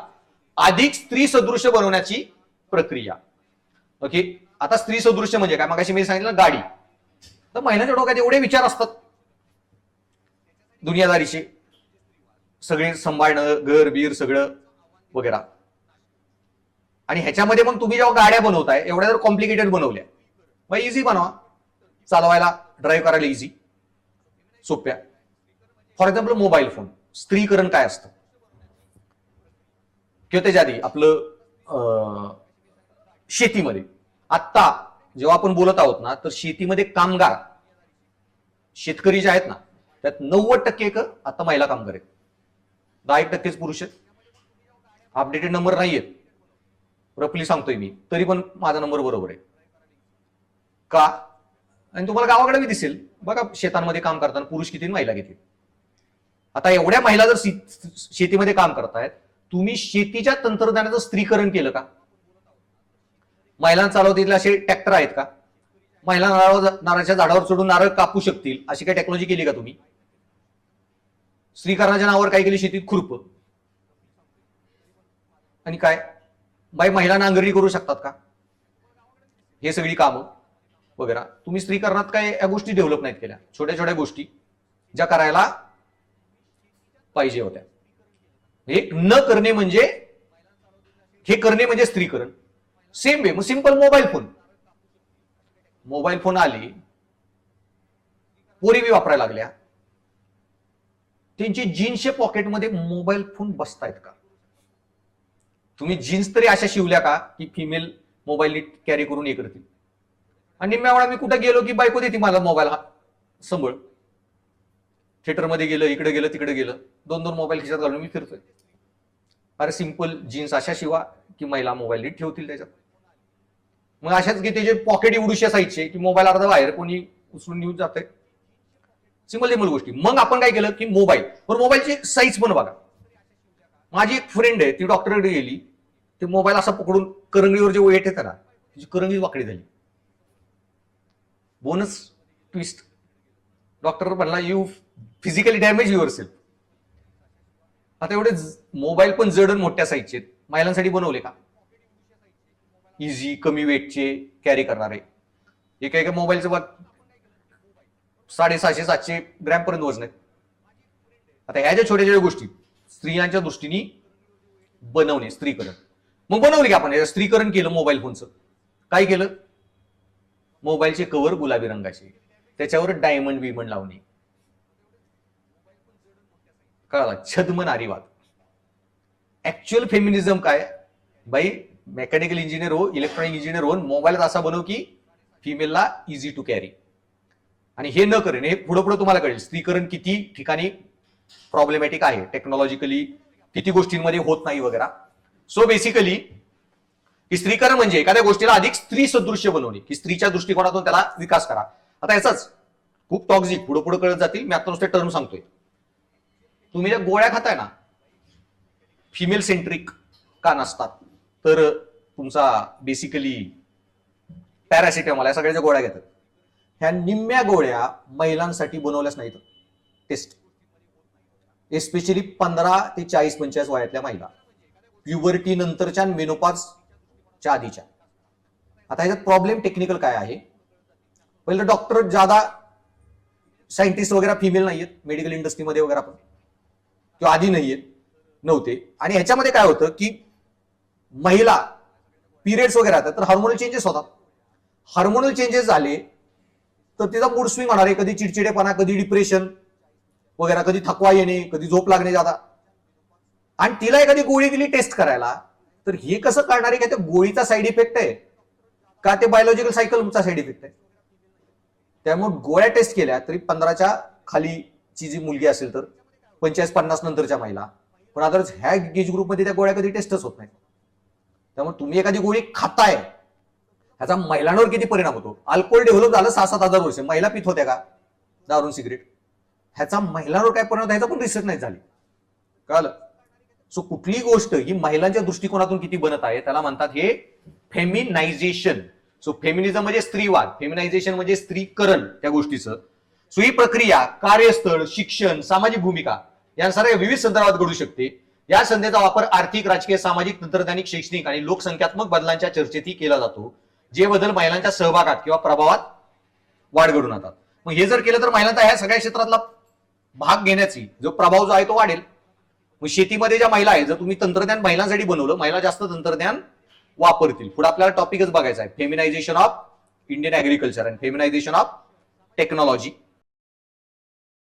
Speaker 1: अधिक स्त्री सदृश्य बनवण्याची प्रक्रिया. ओके, आता स्त्री सदृश्य म्हणजे काय? मगाशी मी सांगितलं गाडी, तर महिलांच्या डोक्यात एवढे विचार असतात दुनियादारीचे, सगळे सांभाळणं, घर बीर सगळं वगैरे, आणि ह्याच्यामध्ये मग तुम्ही जेव्हा गाड्या बनवताय एवढ्या जर कॉम्प्लिकेटेड बनवल्या, मग इझी बनवा, चालवायला ड्राईव्ह करायला इझी, सोप्या. फॉर एक्झाम्पल मोबाईल फोन, स्त्रीकरण काय असतं किंवा त्याच्या आधी आपलं शेतीमध्ये, आत्ता जेव्हा आपण बोलत आहोत ना, तर शेतीमध्ये कामगार शेतकरी जे आहेत ना, त्यात 90% आता महिला कामगार आहेत, 10% पुरुष आहेत. अपडेटेड नंबर नाहीयेत, रफली सांगतोय मी, तरी पण माझा नंबर बरोबर आहे का? आणि तुम्हाला गावाकडे मी दिसेल बघा, शेतांमध्ये काम करताना पुरुष किती महिला किती. आता एवढ्या महिला जर शेतीमध्ये काम करतायत, तुम्ही शेतीच्या तंत्रज्ञानाचं स्त्रीकरण केलं का? महिलांना चालवतील असे ट्रॅक्टर आहेत का? महिला नारळाच्या झाडावर चढून नारळ कापू शकतील अशी काही टेक्नॉलॉजी केली का तुम्ही? स्त्रीकरणाच्या नावावर काय केली? शेतीत खुरप आणि काय बाई महिला नांगरणी करू शकतात का? हे सगळी कामं वगैरे तुम्ही स्त्रीकरणात काय या गोष्टी डेव्हलप नाहीत केल्या, छोट्या छोट्या गोष्टी ज्या करायला पाहिजे होत्या. हे न करणे म्हणजे, हे करणे म्हणजे स्त्रीकरण. सेम वे मग सिंपल मोबाईल फोन आले, पोरी बी वापरायला लागल्या, त्यांची जीन्सच्या पॉकेटमध्ये मोबाईल फोन बसतायत का? तुम्ही जीन्स तरी अशा शिवल्या का की फिमेल मोबाईल कॅरी करून हे करतील? आणि निम्म्या वेळा मी कुठं गेलो की बायको देते मला मोबाईल, हा संभळ. थिएटरमध्ये गेलं, इकडे गेलं, तिकडे गेलं, 2-2 मोबाईल खिशात घालून मी फिरतोय. अरे सिंपल जीन्स अशा शिवा की महिला मोबाईल नीट ठेवतील त्याच्यात. मग अशाच की त्याचे पॉकेट एवढूशा साईजचे की मोबाईल अर्धा बाहेर कोणी उचलून घेऊन जातंय. सिंपल गोष्टी. मग आपण काय केलं की मोबाईलची साईज पण बघा. माझी एक फ्रेंड आहे, ती डॉक्टरकडे गेली, ते मोबाईल असा पकडून करंगळीवर जे वेट येतं ना, तिची करंगळी वाकडी झाली. बोनस ट्विस्ट, डॉक्टर म्हणला you physically damage your self. आता एवढे मोबाईल पण जड मोठ्या साईजचे महिलांसाठी बनवले का? इझी कमी वेटचे कॅरी करणारे. एका मोबाईलचं बघ 650-700 ग्रॅम पर्यंत वजन आहे. आता ह्या ज्या छोट्या छोट्या गोष्टी स्त्रियांच्या दृष्टीने बनवणे, स्त्रीकरण. मग बनवले की आपण स्त्रीकरण केलं मोबाईल फोनचं. काय केलं? मोबाईलचे कव्हर गुलाबी रंगाचे, त्याच्यावर डायमंड बिमंड लावणे. कळाला? छद्म नारीवाद. ऍक्च्युअल फेमिनिझम काय? बाई मेकॅनिकल इंजिनियर हो, इलेक्ट्रॉनिक इंजिनियर हो, मोबाईल असा बनव की फिमेलला इझी टू कॅरी. आणि हे न करेन, हे पुढे पुढे तुम्हाला कळेल स्त्रीकरण किती ठिकाणी प्रॉब्लेमॅटिक आहे, टेक्नॉलॉजिकली किती गोष्टींमध्ये होत नाही वगैरे. सो बेसिकली की स्त्रीकरण म्हणजे एखाद्या गोष्टीला अधिक स्त्री सदृश्य बनवणे, की स्त्रीच्या दृष्टिकोनातून त्याला विकास करा. आता याचाच खूप टॉक्झिक पुढे पुढे कळत जातील. मी आता नुसते टर्म सांगतोय. तुम्ही ज्या गोळ्या खाताय ना, फिमेल सेंट्रिक का नसतात? तर तुमचा बेसिकली पॅरासिटामॉल या सगळ्या ज्या गोळ्या घेतात, ह्या निम्म्या गोळ्या महिलांसाठी बनवल्याच नाहीत. टेस्ट एस्पेशली 15 ते 40-45 वयातल्या महिला, प्युबर्टी नंतरच्या, मेनोपॉजच्या आधीच्या. आता ह्याच्यात प्रॉब्लेम टेक्निकल काय आहे? पहिलं डॉक्टर ज्यादा सायंटिस्ट वगैरे फिमेल नाहीयेत मेडिकल इंडस्ट्रीमध्ये वगैरे, आपण किंवा आधी नव्हते. आणि ह्याच्यामध्ये काय होतं की महिला पिरियड्स वगैरे राहतात तर हार्मोनल चेंजेस होतात. हार्मोनल चेंजेस झाले तर तिचा मूड स्विंग होणार आहे. कधी चिडचिडेपणा, कधी डिप्रेशन वगैरे, कधी थकवा येणे, कधी झोप लागणे ज्यादा. आणि तिला एखादी गोळी दिली टेस्ट करायला, तर हे कसं कळणार आहे की त्या गोळीचा साईड इफेक्ट आहे का ते बायोलॉजिकल सायकलचा साईड इफेक्ट आहे? त्यामुळे गोळ्या टेस्ट केल्या तरी 15च्या खालीची जी मुलगी असेल तर 45-50 नंतरच्या महिला, पण अदरच ह्या एज ग्रुपमध्ये त्या गोळ्या कधी टेस्टच होत नाही. त्यामुळे तुम्ही एखादी गोळी खाताय, ह्याचा महिलांवर किती परिणाम होतो? अल्कोहोल डेव्हलप झालं 6-7 हजार वर्ष, महिला पित होत्या का दारू सिगरेट? ह्याचा महिलांवर काय परिणाम होता ह्याचा पण रिसर्च नाही झाली. कळलं? सो कुठलीही गोष्ट ही महिलांच्या दृष्टिकोनातून किती बनत आहे त्याला म्हणतात हे फेमिनायझेशन. सो फेमिनिझम म्हणजे स्त्रीवाद, फेमिनायझेशन म्हणजे स्त्रीकरण त्या गोष्टीचं. सो ही प्रक्रिया कार्यस्थळ, शिक्षण, सामाजिक भूमिका यांसारख्या विविध संदर्भात घडू शकते. या संधीचा वापर आर्थिक, राजकीय, सामाजिक, तंत्रज्ञानिक, शैक्षणिक आणि लोकसंख्यात्मक बदलांच्या चर्चेतही केला जातो, जे बदल महिलांच्या सहभागात किंवा प्रभावात वाढ घडून आणतात. मग हे जर केलं तर महिलांचा ह्या सगळ्या क्षेत्रातला भाग घेण्याची जो प्रभाव जो आहे तो वाढेल. मग शेतीमध्ये ज्या महिला आहे, जर तुम्ही तंत्रज्ञान महिलांसाठी बनवलं, महिला जास्त तंत्रज्ञान वापरतील. पुढे आपल्याला टॉपिकच बघायचा आहे, feminization of Indian agriculture and feminization of technology.